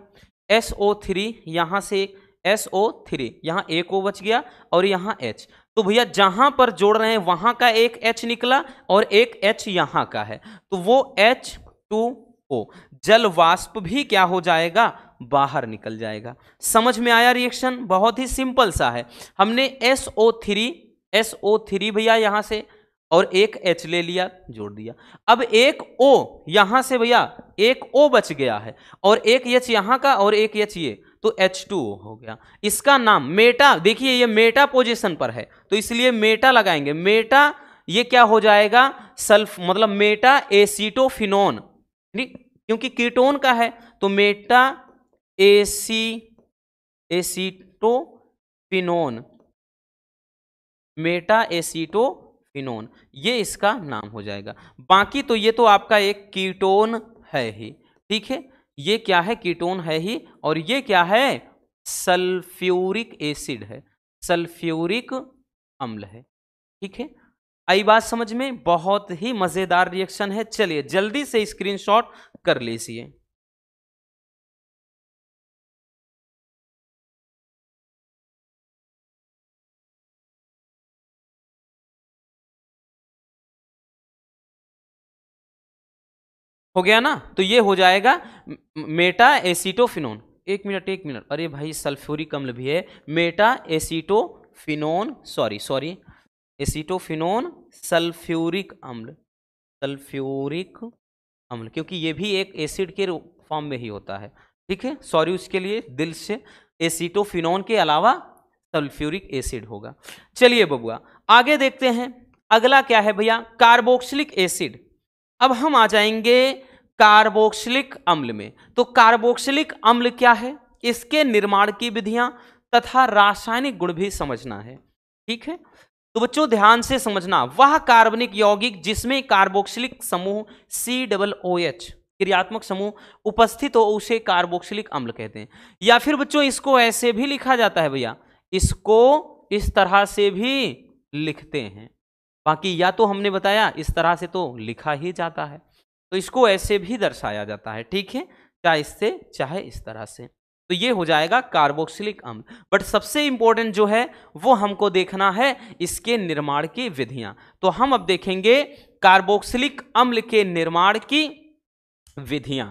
Speaker 1: SO3 यहां से SO3, यहां एक O बच गया और यहां H। तो भैया जहां पर जोड़ रहे हैं वहां का एक H निकला और एक H यहां का है, तो वो H2O जल वाष्प भी क्या हो जाएगा, बाहर निकल जाएगा। समझ में आया रिएक्शन, बहुत ही सिंपल सा है। हमने SO3 भैया यहां से और एक H ले लिया, जोड़ दिया। अब एक O यहां से भैया एक O बच गया है और एक H यहां का और एक H ये, तो H2O हो गया। इसका नाम मेटा, देखिए ये मेटा पोजीशन पर है तो इसलिए मेटा लगाएंगे। मेटा ये क्या हो जाएगा, सल्फ मतलब मेटा एसीटोफिनोन, क्योंकि कीटोन का है तो मेटा एसीटोफिनोन, मेटा एसीटोफिनोन, ये इसका नाम हो जाएगा। बाकी तो ये तो आपका एक कीटोन है ही, ठीक है, ये क्या है, कीटोन है ही, और ये क्या है, सल्फ्यूरिक एसिड है, सल्फ्यूरिक अम्ल है, ठीक है। आई बात समझ में, बहुत ही मजेदार रिएक्शन है। चलिए जल्दी से स्क्रीनशॉट कर लीजिए। हो गया ना, तो ये हो जाएगा मेटा एसीटोफिनोन। एक मिनट, अरे भाई सल्फ्यूरिक अम्ल भी है, Meta acetophenone, sorry acetophenone sulphuric अम्ल, सल्फ्यूरिक अम्ल, क्योंकि ये भी एक एसिड के फॉर्म में ही होता है, ठीक है, सॉरी उसके लिए दिल से। एसीटोफिनोन के अलावा सल्फ्यूरिक एसिड होगा। चलिए बबुआ आगे देखते हैं, अगला क्या है भैया, कार्बोक्सिलिक एसिड। अब हम आ जाएंगे कार्बोक्सिलिक अम्ल में। तो कार्बोक्सिलिक अम्ल क्या है, इसके निर्माण की विधियां तथा रासायनिक गुण भी समझना है, ठीक है। तो बच्चों ध्यान से समझना, वह कार्बनिक यौगिक जिसमें कार्बोक्सिलिक समूह COOH क्रियात्मक समूह उपस्थित हो उसे कार्बोक्सिलिक अम्ल कहते हैं। या फिर बच्चों इसको ऐसे भी लिखा जाता है भैया, इसको इस तरह से भी लिखते हैं, बाकी या तो हमने बताया इस तरह से तो लिखा ही जाता है, तो इसको ऐसे भी दर्शाया जाता है, ठीक है, चाहे इससे चाहे इस तरह से। तो ये हो जाएगा कार्बोक्सिलिक अम्ल। बट सबसे इंपॉर्टेंट जो है वो हमको देखना है इसके निर्माण की विधियां। तो हम अब देखेंगे कार्बोक्सिलिक अम्ल के निर्माण की विधियां,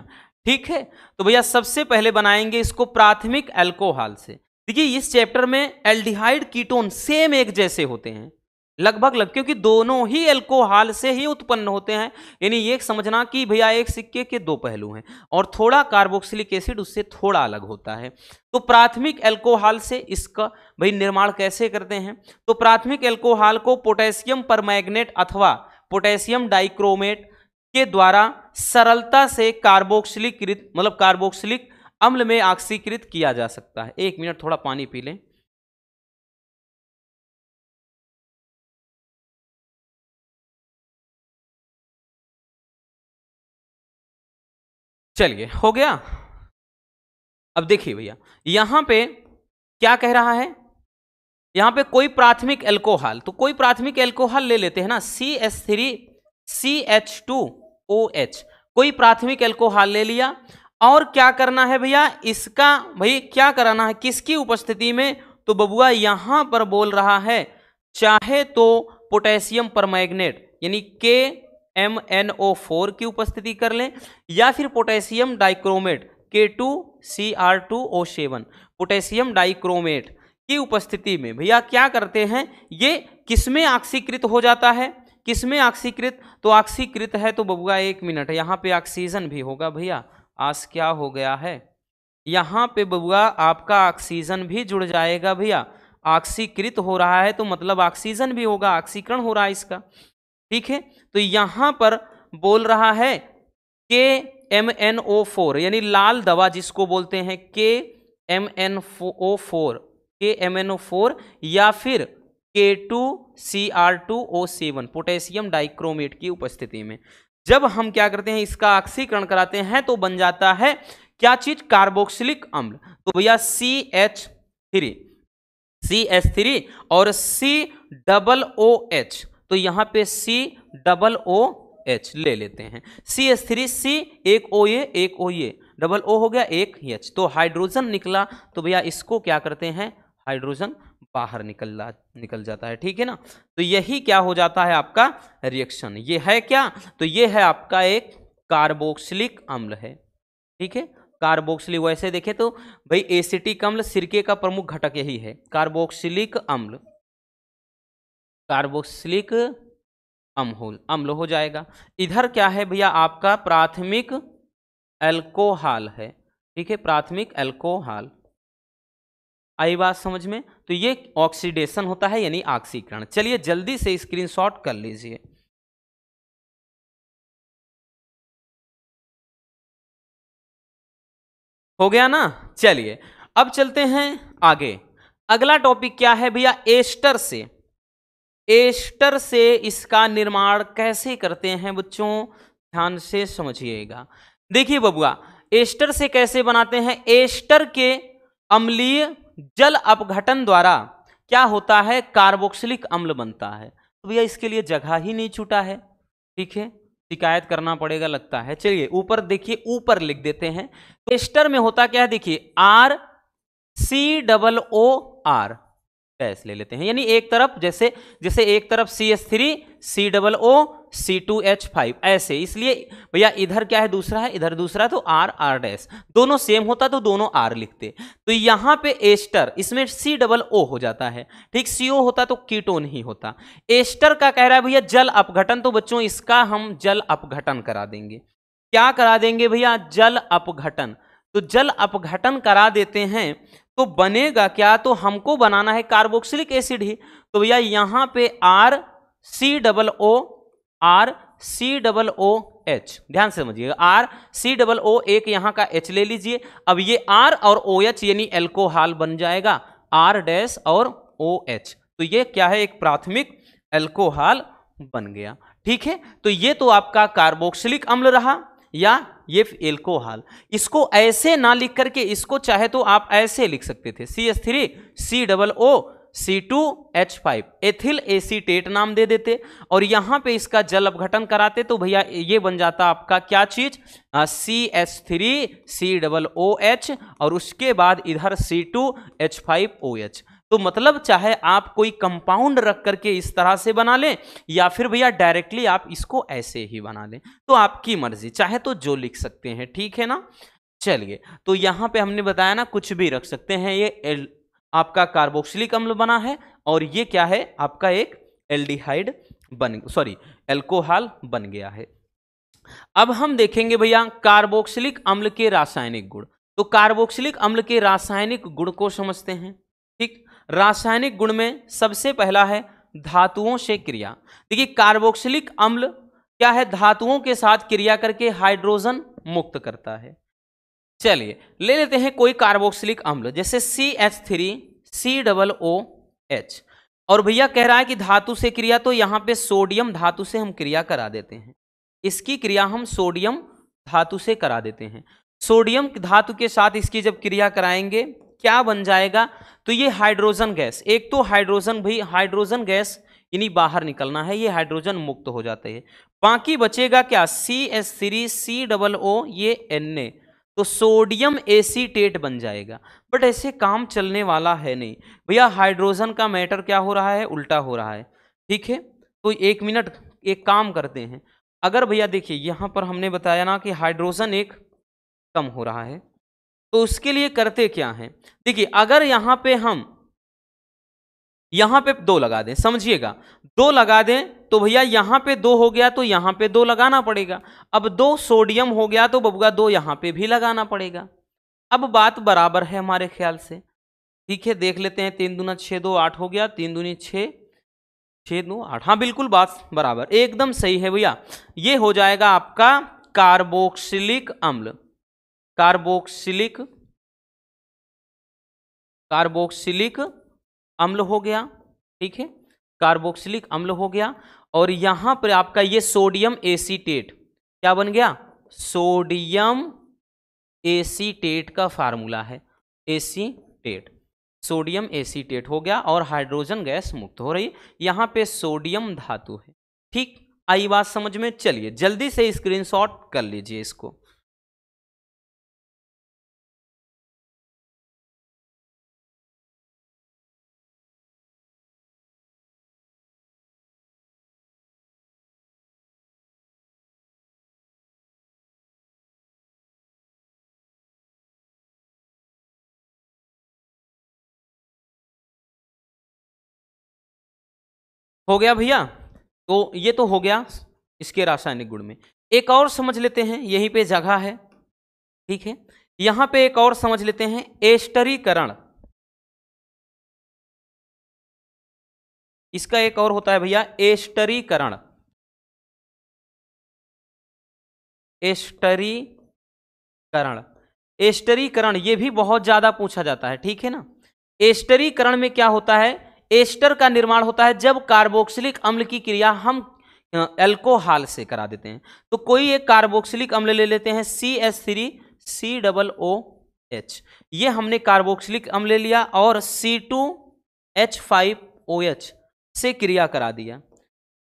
Speaker 1: ठीक है। तो भैया सबसे पहले बनाएंगे इसको प्राथमिक अल्कोहल से। देखिए इस चैप्टर में एल्डिहाइड कीटोन सेम एक जैसे होते हैं, लगभग क्योंकि दोनों ही अल्कोहल से ही उत्पन्न होते हैं, यानी ये समझना कि भैया एक सिक्के के दो पहलू हैं, और थोड़ा कार्बोक्सिलिक एसिड उससे थोड़ा अलग होता है। तो प्राथमिक अल्कोहल से इसका भाई निर्माण कैसे करते हैं, तो प्राथमिक अल्कोहल को पोटेशियम परमैंगनेट अथवा पोटेशियम डाइक्रोमेट के द्वारा सरलता से कार्बोक्सिलिकृत मतलब कार्बोक्सिलिक अम्ल में ऑक्सीकृत किया जा सकता है। एक मिनट थोड़ा पानी पी लें। चलिए हो गया। अब देखिए भैया यहां पे क्या कह रहा है, यहां पे कोई प्राथमिक अल्कोहल, तो कोई प्राथमिक अल्कोहल ले लेते हैं ना, CH3CH2OH, कोई प्राथमिक अल्कोहल ले लिया, और क्या करना है भैया, इसका भाई क्या कराना है, किसकी उपस्थिति में, तो बबुआ यहां पर बोल रहा है चाहे तो पोटेशियम परमैंगनेट यानी KMnO4 की उपस्थिति कर लें, या फिर potassium dichromate K2Cr2O7 potassium dichromate की उपस्थिति में भैया क्या करते हैं, ये किसमें ऑक्सीकृत हो जाता है, किसमें ऑक्सीकृत, तो ऑक्सीकृत है तो बबुआ 1 मिनट, यहाँ पे ऑक्सीजन भी होगा भैया। आज क्या हो गया है, यहाँ पे बबुआ आपका ऑक्सीजन भी जुड़ जाएगा भैया। ऑक्सीकृत हो रहा है तो मतलब ऑक्सीजन भी होगा, ऑक्सीकरण हो रहा है इसका, ठीक है। तो यहाँ पर बोल रहा है KMnO4 यानी लाल दवा जिसको बोलते हैं KMnO4 या फिर K2Cr2O7 पोटेशियम डाइक्रोमेट की उपस्थिति में जब हम क्या करते हैं, इसका ऑक्सीकरण कराते हैं तो बन जाता है क्या चीज, कार्बोक्सिलिक अम्ल। तो भैया CH3 और COOH, तो यहाँ पे COOH ले लेते हैं। CH3C, एक OA डबल O हो गया, एक H, तो हाइड्रोजन निकला। तो भैया इसको क्या करते हैं, हाइड्रोजन बाहर निकल जाता है, ठीक है ना। तो यही क्या हो जाता है आपका रिएक्शन, ये है क्या, तो ये है आपका एक कार्बोक्सिलिक अम्ल है, ठीक है। कार्बोक्सिलिक, वैसे देखें तो भाई एसिटिक अम्ल सिरके का प्रमुख घटक यही है, कार्बोक्सिलिक अम्ल, कार्बोक्सिलिक अम्ल हो जाएगा। इधर क्या है भैया आपका प्राथमिक अल्कोहल है, ठीक है, प्राथमिक अल्कोहल। आई बात समझ में, तो ये ऑक्सीडेशन होता है यानी ऑक्सीकरण। चलिए जल्दी से स्क्रीनशॉट कर लीजिए। हो गया ना। चलिए अब चलते हैं आगे। अगला टॉपिक क्या है भैया, एस्टर से। एस्टर से इसका निर्माण कैसे करते हैं बच्चों, ध्यान से समझिएगा। देखिए बबुआ, एस्टर से कैसे बनाते हैं, एस्टर के अम्लीय जल अपघटन द्वारा क्या होता है, कार्बोक्सिलिक अम्ल बनता है। तो भैया इसके लिए जगह ही नहीं छूटा है, ठीक है, शिकायत करना पड़ेगा लगता है। चलिए ऊपर देखिए, ऊपर लिख देते हैं। तो एस्टर में होता क्या है, देखिए RCOOR डैश ले लेते हैं, यानी एक तरफ जैसे एक तरफ CH3 COO C2H5 ऐसे, इसलिए भैया इधर क्या है, दूसरा है, इधर दूसरा, तो R डैश, दोनों सेम होता तो दोनों R लिखते। तो यहां पे एस्टर, इसमें COO हो जाता है, ठीक, CO होता तो कीटोन ही होता। एस्टर का कह रहा है भैया जल अपघटन, तो बच्चों इसका हम जल अपघटन करा देंगे। क्या करा देंगे भैया, जल अपघटन। तो जल अपघटन करा देते हैं तो बनेगा क्या, तो हमको बनाना है कार्बोक्सिलिक एसिड ही। तो भैया यहां पे RCOOH, ध्यान से समझिएगा, RCOO एक यहां का H ले लीजिए। अब ये R और OH यानी एल्कोहल बन जाएगा, R डैश और OH, तो ये क्या है, एक प्राथमिक एल्कोहल बन गया, ठीक है। तो ये तो आपका कार्बोक्सिलिक अम्ल रहा या ये एल्कोहल। इसको ऐसे ना लिख करके, इसको चाहे तो आप ऐसे लिख सकते थे, CH3 COO C2H5 ethyl acetate नाम दे देते और यहां पे इसका जल अपघटन कराते, तो भैया ये बन जाता आपका क्या चीज, CH3 COOH और उसके बाद इधर C2H5OH। तो मतलब चाहे आप कोई कंपाउंड रख करके इस तरह से बना लें या फिर भैया डायरेक्टली आप इसको ऐसे ही बना लें, तो आपकी मर्जी, चाहे तो जो लिख सकते हैं, ठीक है ना। चलिए तो यहां पे हमने बताया ना, कुछ भी रख सकते हैं। ये आपका कार्बोक्सिलिक अम्ल बना है और ये क्या है, आपका एक एल्डिहाइड एल्कोहल बन गया है। अब हम देखेंगे भैया कार्बोक्सिलिक अम्ल के रासायनिक गुण। तो कार्बोक्सिलिक अम्ल के रासायनिक गुण को समझते हैं, ठीक। रासायनिक गुण में सबसे पहला है धातुओं से क्रिया। देखिए कार्बोक्सिलिक अम्ल क्या है, धातुओं के साथ क्रिया करके हाइड्रोजन मुक्त करता है। चलिए ले लेते हैं कोई कार्बोक्सिलिक अम्ल, जैसे CH3 COOH, और भैया कह रहा है कि धातु से क्रिया, तो यहां पे सोडियम धातु से हम क्रिया करा देते हैं। इसकी क्रिया हम सोडियम धातु से करा देते हैं। सोडियम धातु के साथ इसकी जब क्रिया कराएंगे क्या बन जाएगा, तो ये हाइड्रोजन गैस, एक तो हाइड्रोजन भाई हाइड्रोजन गैस यानी बाहर निकलना है, ये हाइड्रोजन मुक्त हो जाते हैं। बाकी बचेगा क्या, CH3 COO ये Na, तो सोडियम एसीटेट बन जाएगा। बट ऐसे काम चलने वाला है नहीं भैया, हाइड्रोजन का मैटर क्या हो रहा है, उल्टा हो रहा है, ठीक है। तो एक मिनट, एक काम करते हैं। अगर भैया देखिए यहां पर हमने बताया ना कि हाइड्रोजन एक कम हो रहा है, तो उसके लिए करते क्या हैं, देखिए अगर यहां पे 2 लगा दें, समझिएगा 2 लगा दें तो भैया यहां पे 2 हो गया तो यहां पे 2 लगाना पड़ेगा। अब 2 सोडियम हो गया तो बबुआ 2 यहां पे भी लगाना पड़ेगा। अब बात बराबर है हमारे ख्याल से, ठीक है। देख लेते हैं, 3 दूना 6, 2 8 हो गया, 3 दूनी 6, 6 2 8, हाँ बिल्कुल बात बराबर, एकदम सही है भैया। ये हो जाएगा आपका कार्बोक्सिलिक अम्ल, कार्बोक्सिलिक अम्ल हो गया, ठीक है, कार्बोक्सिलिक अम्ल हो गया। और यहां पर आपका ये सोडियम एसीटेट क्या बन गया, सोडियम एसीटेट का फार्मूला है, एसीटेट, सोडियम एसीटेट हो गया और हाइड्रोजन गैस मुक्त हो रही। यहां पे सोडियम धातु है, ठीक। आई बात समझ में? चलिए जल्दी से स्क्रीनशॉट कर लीजिए इसको। हो गया भैया? तो ये तो हो गया इसके रासायनिक गुण में। एक और समझ लेते हैं, यहीं पे जगह है, ठीक है। यहां पे एक और समझ लेते हैं, एस्टरीकरण। इसका एक और होता है भैया एस्टरीकरण, एस्टरीकरण, एस्टरीकरण ये भी बहुत ज्यादा पूछा जाता है, ठीक है ना। एस्टरीकरण में क्या होता है, एस्टर का निर्माण होता है जब कार्बोक्सिलिक अम्ल की क्रिया हम अल्कोहल से करा देते हैं। तो कोई एक कार्बोक्सिलिक अम्ल ले लेते हैं CH3COOH, ये हमने कार्बोक्सिलिक अम्ल ले लिया और C2H5OH से क्रिया करा दिया।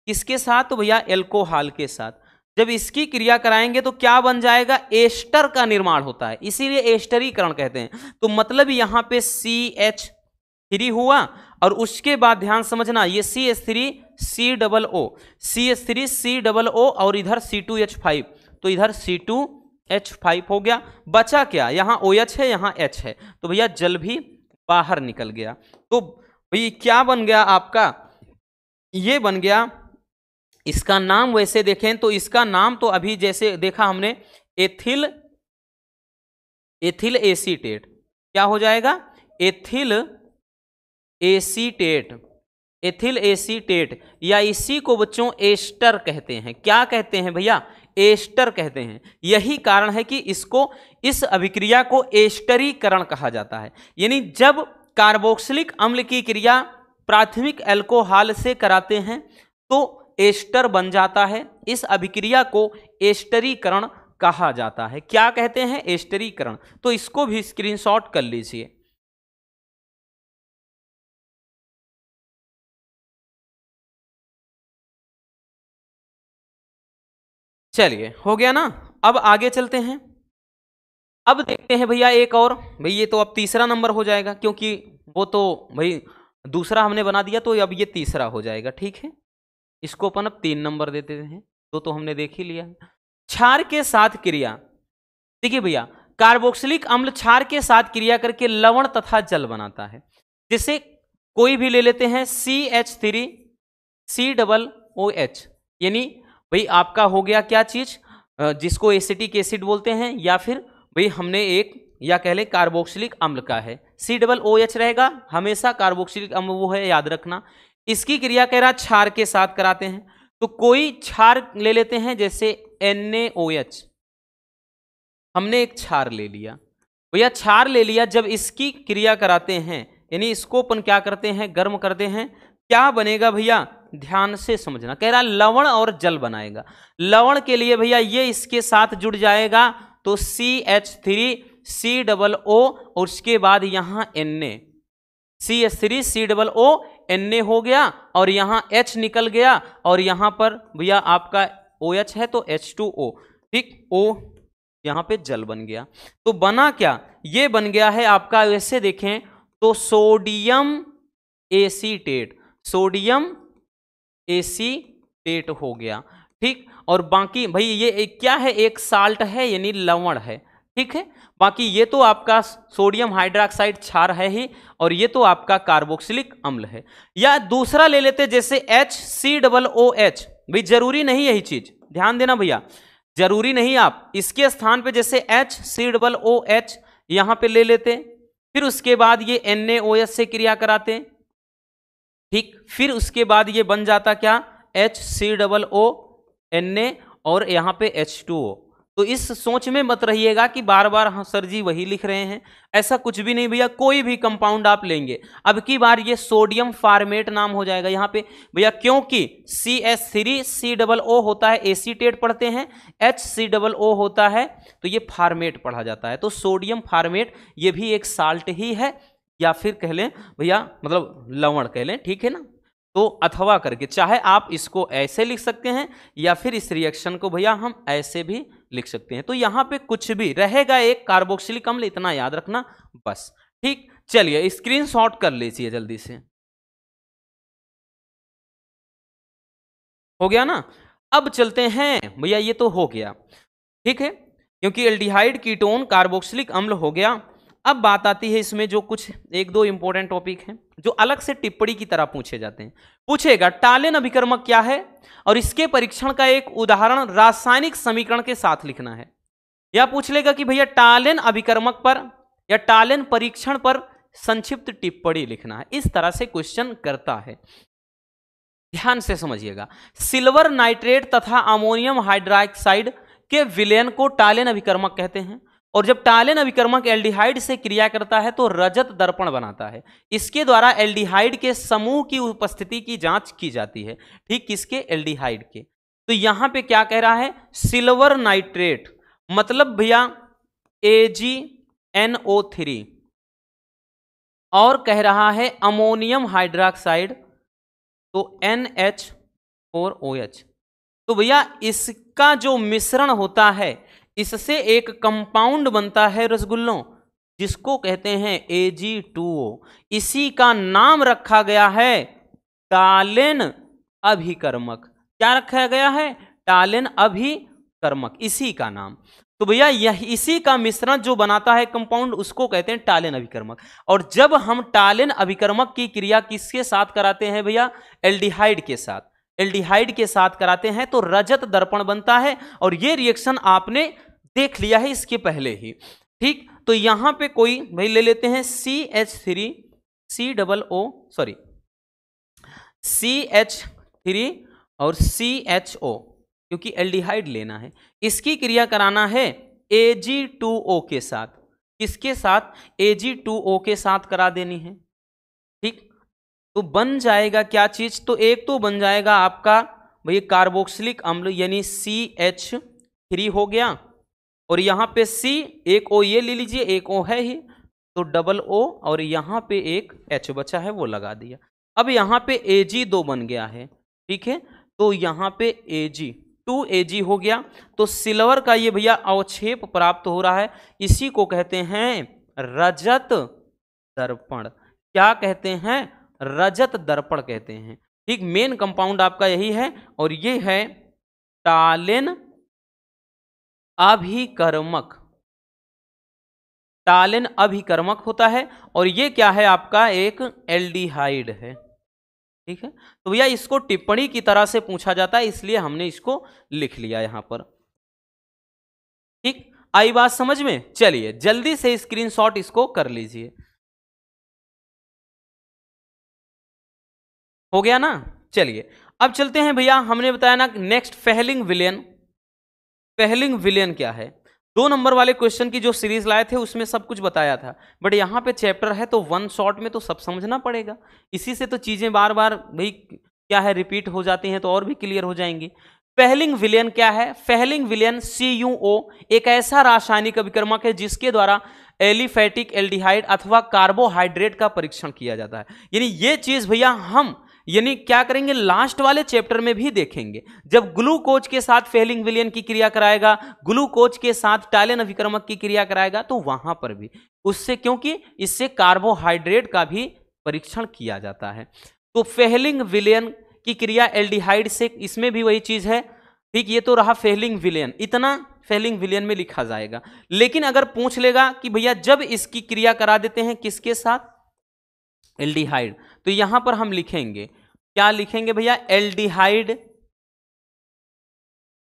Speaker 1: किसके साथ? तो भैया अल्कोहल के साथ। जब इसकी क्रिया कराएंगे तो क्या बन जाएगा, एस्टर का निर्माण होता है, इसीलिए एस्टरीकरण कहते हैं। तो मतलब यहां पे CH3 हुआ और उसके बाद ध्यान समझना, ये CH3COO और इधर C2H5, तो इधर C2H5 हो गया। बचा क्या, यहां OH है, यहां H है, तो भैया जल भी बाहर निकल गया। तो भैया क्या बन गया आपका, ये बन गया। इसका नाम वैसे देखें तो इसका नाम तो अभी जैसे देखा हमने, एथिल एसीटेट, क्या हो जाएगा, एथिल एसीटेट, एथिल एसीटेट, या इसी को बच्चों एस्टर कहते हैं। क्या कहते हैं भैया, एस्टर कहते हैं। यही कारण है कि इसको, इस अभिक्रिया को एस्टरीकरण कहा जाता है। यानी जब कार्बोक्सिलिक अम्ल की क्रिया प्राथमिक अल्कोहल से कराते हैं तो एस्टर बन जाता है। इस अभिक्रिया को एस्टरीकरण कहा जाता है। क्या कहते हैं, एस्टरीकरण। तो इसको भी स्क्रीनशॉट कर लीजिए। चलिए हो गया ना, अब आगे चलते हैं। अब देखते हैं भैया एक और, भाई ये तो अब तीसरा नंबर हो जाएगा, क्योंकि वो तो भाई दूसरा हमने बना दिया, तो अब ये तीसरा हो जाएगा, ठीक है। इसको अपन अब 3 नंबर देते हैं, तो हमने देख ही लिया। क्षार के साथ क्रिया, देखिए भैया, कार्बोक्सिलिक अम्ल क्षार के साथ क्रिया करके लवण तथा जल बनाता है। जैसे कोई भी ले लेते हैं CH3COOH, यानी भाई आपका हो गया क्या चीज, जिसको एसिटिक एसिड बोलते हैं, या फिर भाई हमने एक, या कह ले कार्बोक्सिलिक अम्ल का है, COOH रहेगा हमेशा, कार्बोक्सिलिक अम्ल वो है, याद रखना। इसकी क्रिया कह रहा क्षार के साथ कराते हैं, तो कोई क्षार ले लेते हैं, जैसे NaOH, हमने एक क्षार ले लिया भैया, क्षार ले लिया। जब इसकी क्रिया कराते हैं, यानी इसको अपन क्या करते हैं, गर्म करते हैं, क्या बनेगा भैया, ध्यान से समझना। कह रहा लवण और जल बनाएगा। लवण के लिए भैया ये इसके साथ जुड़ जाएगा, तो CH3COO और उसके बाद यहां Na, CH3COO Na हो गया, और यहां H निकल गया, और यहां पर भैया आपका OH है तो H2O, ठीक, O यहां पे जल बन गया। तो बना क्या, ये बन गया है आपका, वैसे देखें तो सोडियम एसीटेट, सोडियम एसीटेट हो गया, ठीक। और बाकी भाई ये क्या है, एक साल्ट है, यानी लवण है, ठीक है। बाकी ये तो आपका सोडियम हाइड्रोक्साइड क्षार है ही, और ये तो आपका कार्बोक्सिलिक अम्ल है। या दूसरा ले लेते जैसे HCOOH, भाई जरूरी नहीं यही चीज, ध्यान देना भैया, जरूरी नहीं, आप इसके स्थान पे जैसे HCOOH यहां पे ले लेते, फिर उसके बाद ये NaOH से क्रिया कराते, ठीक, फिर उसके बाद ये बन जाता क्या, HCOONa और यहां पे H2O। तो इस सोच में मत रहिएगा कि बार बार हाँ सर जी वही लिख रहे हैं, ऐसा कुछ भी नहीं भैया। कोई भी कंपाउंड आप लेंगे, अब की बार ये सोडियम फार्मेट नाम हो जाएगा यहाँ पे भैया, क्योंकि CH3COO होता है एसीटेट पढ़ते हैं, HCOO होता है तो ये फार्मेट पढ़ा जाता है। तो सोडियम फार्मेट ये भी एक साल्ट ही है, या फिर कह लें भैया मतलब लवण कह लें, ठीक है ना। तो अथवा करके चाहे आप इसको ऐसे लिख सकते हैं, या फिर इस रिएक्शन को भैया हम ऐसे भी लिख सकते हैं। तो यहां पे कुछ भी रहेगा, एक कार्बोक्सिलिक अम्ल, इतना याद रखना बस, ठीक। चलिए स्क्रीनशॉट कर लीजिए जल्दी से, हो गया ना। अब चलते हैं भैया, ये तो हो गया, ठीक है, क्योंकि एल्डिहाइड कीटोन कार्बोक्सिलिक अम्ल हो गया। अब बात आती है इसमें जो कुछ एक दो इंपॉर्टेंट टॉपिक हैं जो अलग से टिप्पणी की तरह पूछे जाते हैं। पूछेगा टालेन अभिकर्मक क्या है, और इसके परीक्षण का एक उदाहरण रासायनिक समीकरण के साथ लिखना है। या पूछ लेगा कि भैया टालेन अभिकर्मक पर या टालेन परीक्षण पर संक्षिप्त टिप्पणी लिखना है। इस तरह से क्वेश्चन करता है, ध्यान से समझिएगा। सिल्वर नाइट्रेट तथा अमोनियम हाइड्रोक्साइड के विलयन को टालेन अभिकर्मक कहते हैं, और जब टालेन अभिकर्मक एल्डिहाइड से क्रिया करता है तो रजत दर्पण बनाता है। इसके द्वारा एल्डिहाइड के समूह की उपस्थिति की जांच की जाती है, ठीक, किसके, एल्डिहाइड के। तो यहां पे क्या कह रहा है, सिल्वर नाइट्रेट मतलब भैया AgNO3, और कह रहा है अमोनियम हाइड्रोक्साइड तो NH4OH। तो भैया इसका जो मिश्रण होता है, इससे एक कंपाउंड बनता है रसगुल्लों, जिसको कहते हैं Ag2O। इसी का नाम रखा गया है टालेन अभिकर्मक। क्या रखा गया है, टालेन अभिकर्मक, इसी का नाम। तो भैया यह इसी का मिश्रण जो बनाता है कंपाउंड, उसको कहते हैं टालेन अभिकर्मक। और जब हम टालेन अभिकर्मक की क्रिया किसके साथ कराते हैं भैया, एल्डिहाइड के साथ, एल्डिहाइड के साथ कराते हैं तो रजत दर्पण बनता है। और ये रिएक्शन आपने देख लिया है इसके पहले ही, ठीक। तो यहां पे कोई भाई ले लेते हैं CH3 और CHO, क्योंकि एल्डिहाइड लेना है। इसकी क्रिया कराना है Ag2O के साथ, किसके साथ, Ag2O के साथ करा देनी है, ठीक। तो बन जाएगा क्या चीज, तो एक तो बन जाएगा आपका भाई कार्बोक्सिलिक अम्ल यानी CH3 हो गया, और यहां पे C, एक O ये ले लीजिए, एक O है ही तो डबल O, और यहां पे एक H बचा है वो लगा दिया। अब यहां पे Ag2 बन गया है, ठीक है, तो यहां पे Ag2Ag हो गया। तो सिल्वर का ये भैया अवक्षेप प्राप्त हो रहा है, इसी को कहते हैं रजत दर्पण। क्या कहते हैं, रजत दर्पण कहते हैं, ठीक। मेन कंपाउंड आपका यही है, और ये है टालेन अभिकर्मक। टालेन अभिकर्मक होता है, और ये क्या है आपका, एक एल्डिहाइड है, ठीक है। तो भैया इसको टिप्पणी की तरह से पूछा जाता है, इसलिए हमने इसको लिख लिया यहां पर, ठीक। आई बात समझ में। चलिए जल्दी से स्क्रीनशॉट इसको कर लीजिए, हो गया ना। चलिए अब चलते हैं भैया, हमने बताया ना नेक्स्ट फेहलिंग विलयन। फेहलिंग विलयन क्या है, 2 नंबर वाले क्वेश्चन की जो सीरीज लाए थे उसमें सब कुछ बताया था, बट यहाँ पे चैप्टर है तो 1 शॉट में तो सब समझना पड़ेगा। इसी से तो चीजें बार बार भाई क्या है रिपीट हो जाती हैं, तो और भी क्लियर हो जाएंगी। फेहलिंग विलयन क्या है, फेहलिंग विलयन CuO एक ऐसा रासायनिक अभिकर्मक है जिसके द्वारा एलिफैटिक एल्डिहाइड अथवा कार्बोहाइड्रेट का परीक्षण किया जाता है। यानी ये चीज भैया हम यानी क्या करेंगे, लास्ट वाले चैप्टर में भी देखेंगे। जब ग्लूकोज के साथ फेहलिंग विलयन की क्रिया कराएगा, ग्लूकोज के साथ टालेन अभिकर्मक की क्रिया कराएगा, तो वहां पर भी उससे, क्योंकि इससे कार्बोहाइड्रेट का भी परीक्षण किया जाता है। तो फेहलिंग विलयन की क्रिया एल्डिहाइड से, इसमें भी वही चीज है, ठीक। ये तो रहा फेहलिंग विलयन, इतना फेहलिंग विलयन में लिखा जाएगा। लेकिन अगर पूछ लेगा कि भैया जब इसकी क्रिया करा देते हैं किसके साथ, एल्डिहाइड, तो यहां पर हम लिखेंगे, क्या लिखेंगे भैया, एल्डिहाइड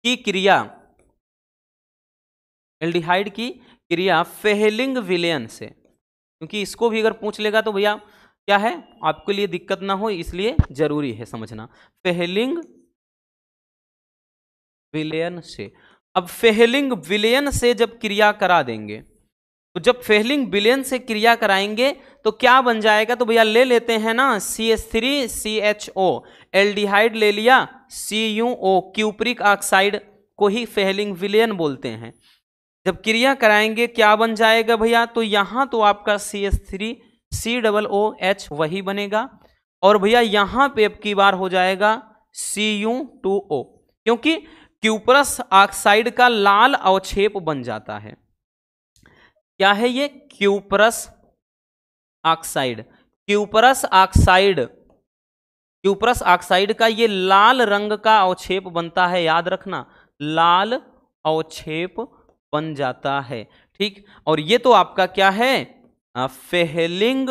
Speaker 1: की क्रिया, एल्डिहाइड की क्रिया फेहलिंग विलयन से, क्योंकि इसको भी अगर पूछ लेगा तो भैया क्या है, आपके लिए दिक्कत ना हो इसलिए जरूरी है समझना, फेहलिंग विलयन से। अब फेहलिंग विलयन से जब क्रिया करा देंगे, तो जब फेहलिंग विलयन से क्रिया कराएंगे तो क्या बन जाएगा, तो भैया ले लेते हैं ना CH3CHO, एल्डिहाइड ले लिया, CuO, क्यूप्रिक ऑक्साइड को ही फेहलिंग विलयन बोलते हैं। जब क्रिया कराएंगे क्या बन जाएगा भैया, तो यहां तो आपका CH3COOH वही बनेगा, और भैया यहां पे अब की बार हो जाएगा Cu2O, क्योंकि क्यूपरस ऑक्साइड का लाल अवक्षेप बन जाता है। क्या है ये, cuprous oxide, cuprous oxide, cuprous oxide का ये लाल रंग का अवक्षेप बनता है, याद रखना, लाल अवक्षेप बन जाता है, ठीक। और ये तो आपका क्या है, फेहलिंग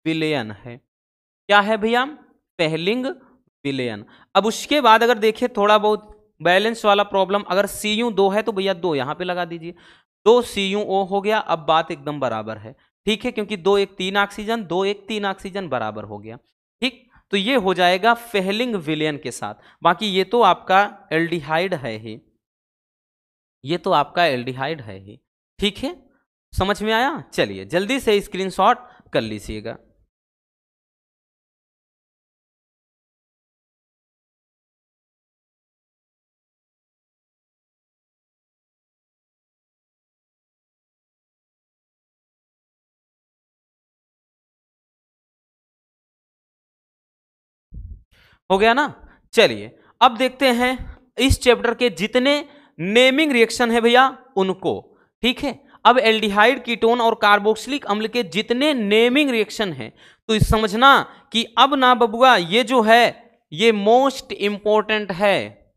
Speaker 1: विलयन है। क्या है भैया, फेहलिंग विलयन। अब उसके बाद अगर देखें थोड़ा बहुत बैलेंस वाला प्रॉब्लम, अगर Cu2 है तो भैया 2 यहां पे लगा दीजिए, 2 CuO हो गया, अब बात एकदम बराबर है, ठीक है, क्योंकि 2 1 3 ऑक्सीजन, 2 1 3 ऑक्सीजन बराबर हो गया, ठीक। तो ये हो जाएगा फेहलिंग विलयन के साथ। बाकी ये तो आपका एल्डिहाइड है ही, ये तो आपका एल्डिहाइड है ही, ठीक है, समझ में आया। चलिए जल्दी से स्क्रीनशॉट कर लीजिएगा। हो गया ना। चलिए अब देखते हैं इस चैप्टर के जितने नेमिंग रिएक्शन है भैया उनको, ठीक है। अब एल्डिहाइड, कीटोन और कार्बोक्सिलिक अम्ल के जितने नेमिंग रिएक्शन हैं तो समझना कि अब ना बबुआ ये जो है ये मोस्ट इंपॉर्टेंट है,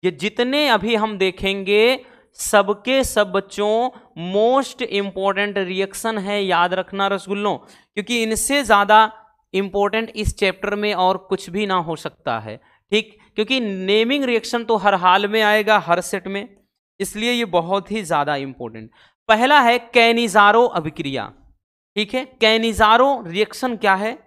Speaker 1: ये जितने अभी हम देखेंगे सबके सब बच्चों मोस्ट इंपॉर्टेंट रिएक्शन है, याद रखना रसगुल्लों, क्योंकि इनसे ज्यादा इंपॉर्टेंट इस चैप्टर में और कुछ भी ना हो सकता है, ठीक। क्योंकि नेमिंग रिएक्शन तो हर हाल में आएगा हर सेट में, इसलिए ये बहुत ही ज्यादा इंपॉर्टेंट। पहला है कैनिजारो अभिक्रिया, ठीक है। कैनिजारो रिएक्शन क्या है,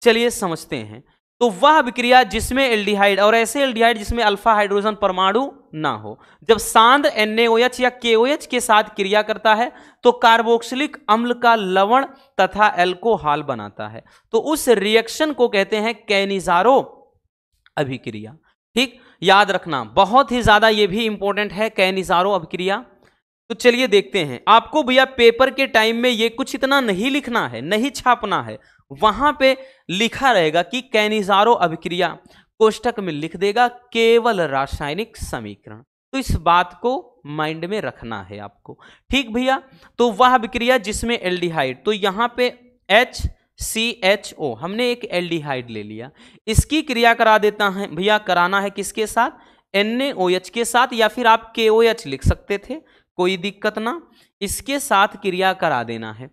Speaker 1: चलिए समझते हैं। तो वह अभिक्रिया जिसमें एल्डिहाइड, और ऐसे एल्डिहाइड जिसमें अल्फा हाइड्रोजन परमाणु ना हो, जब सांद्र NaOH या KOH के साथ क्रिया करता है तो कार्बोक्सिलिक अम्ल का लवण तथा एल्कोहल बनाता है, तो उस रिएक्शन को कहते हैं कैनिजारो अभिक्रिया, ठीक। याद रखना बहुत ही ज्यादा ये भी इंपॉर्टेंट है कैनिजारो अभिक्रिया। तो चलिए देखते हैं, आपको भैया पेपर के टाइम में ये कुछ इतना नहीं लिखना है, नहीं छापना है, वहां पे लिखा रहेगा कि कैनिजारो अभिक्रिया, कोष्टक में लिख देगा केवल रासायनिक समीकरण, तो इस बात को माइंड में रखना है आपको, ठीक भैया। तो वह अभिक्रिया जिसमें एल्डिहाइड, तो यहां पे HCHO हमने एक एल्डिहाइड ले लिया, इसकी क्रिया करा देता है भैया, कराना है किसके साथ, NaOH के साथ, या फिर आप KOH लिख सकते थे, कोई दिक्कत ना, इसके साथ क्रिया करा देना है।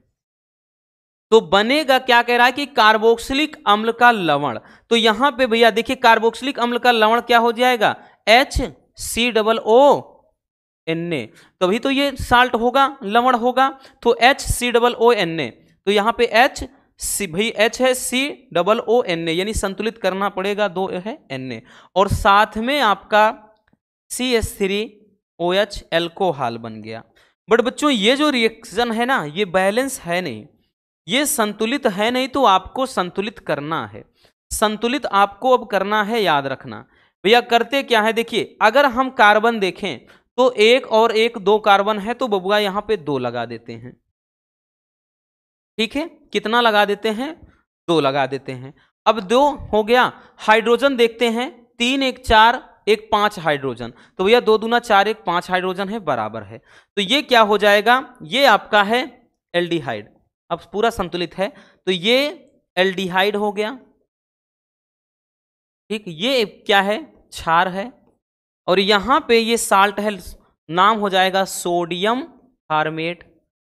Speaker 1: तो बनेगा क्या, कह रहा है कि कार्बोक्सिलिक अम्ल का लवण, तो यहां पे भैया देखिए कार्बोक्सिलिक अम्ल का लवण क्या हो जाएगा, HCOONA, तभी तो ये साल्ट होगा, लवण होगा, तो HCOONA, तो यहां पे H है COONA, यानी संतुलित करना पड़ेगा, 2 है Na, और साथ में आपका CH3OH एल्कोहल बन गया। बट बच्चों ये जो रिएक्शन है ना ये बैलेंस है नहीं, ये संतुलित है नहीं, तो आपको संतुलित करना है, संतुलित आपको अब करना है, याद रखना भैया। करते क्या है, देखिए अगर हम कार्बन देखें तो 1 और 1 2 कार्बन है, तो बबुआ यहां पे 2 लगा देते हैं, ठीक है, कितना लगा देते हैं, 2 लगा देते हैं। अब 2 हो गया। हाइड्रोजन देखते हैं, 3 1 4 1 5 हाइड्रोजन, तो भैया 2 दूना 4 1 5 हाइड्रोजन है, बराबर है, तो ये क्या हो जाएगा, ये आपका है एल्डिहाइड, अब पूरा संतुलित है, तो ये एल्डिहाइड हो गया, ठीक। ये क्या है, क्षार है, और यहां पे ये साल्ट है, नाम हो जाएगा सोडियम फार्मेट।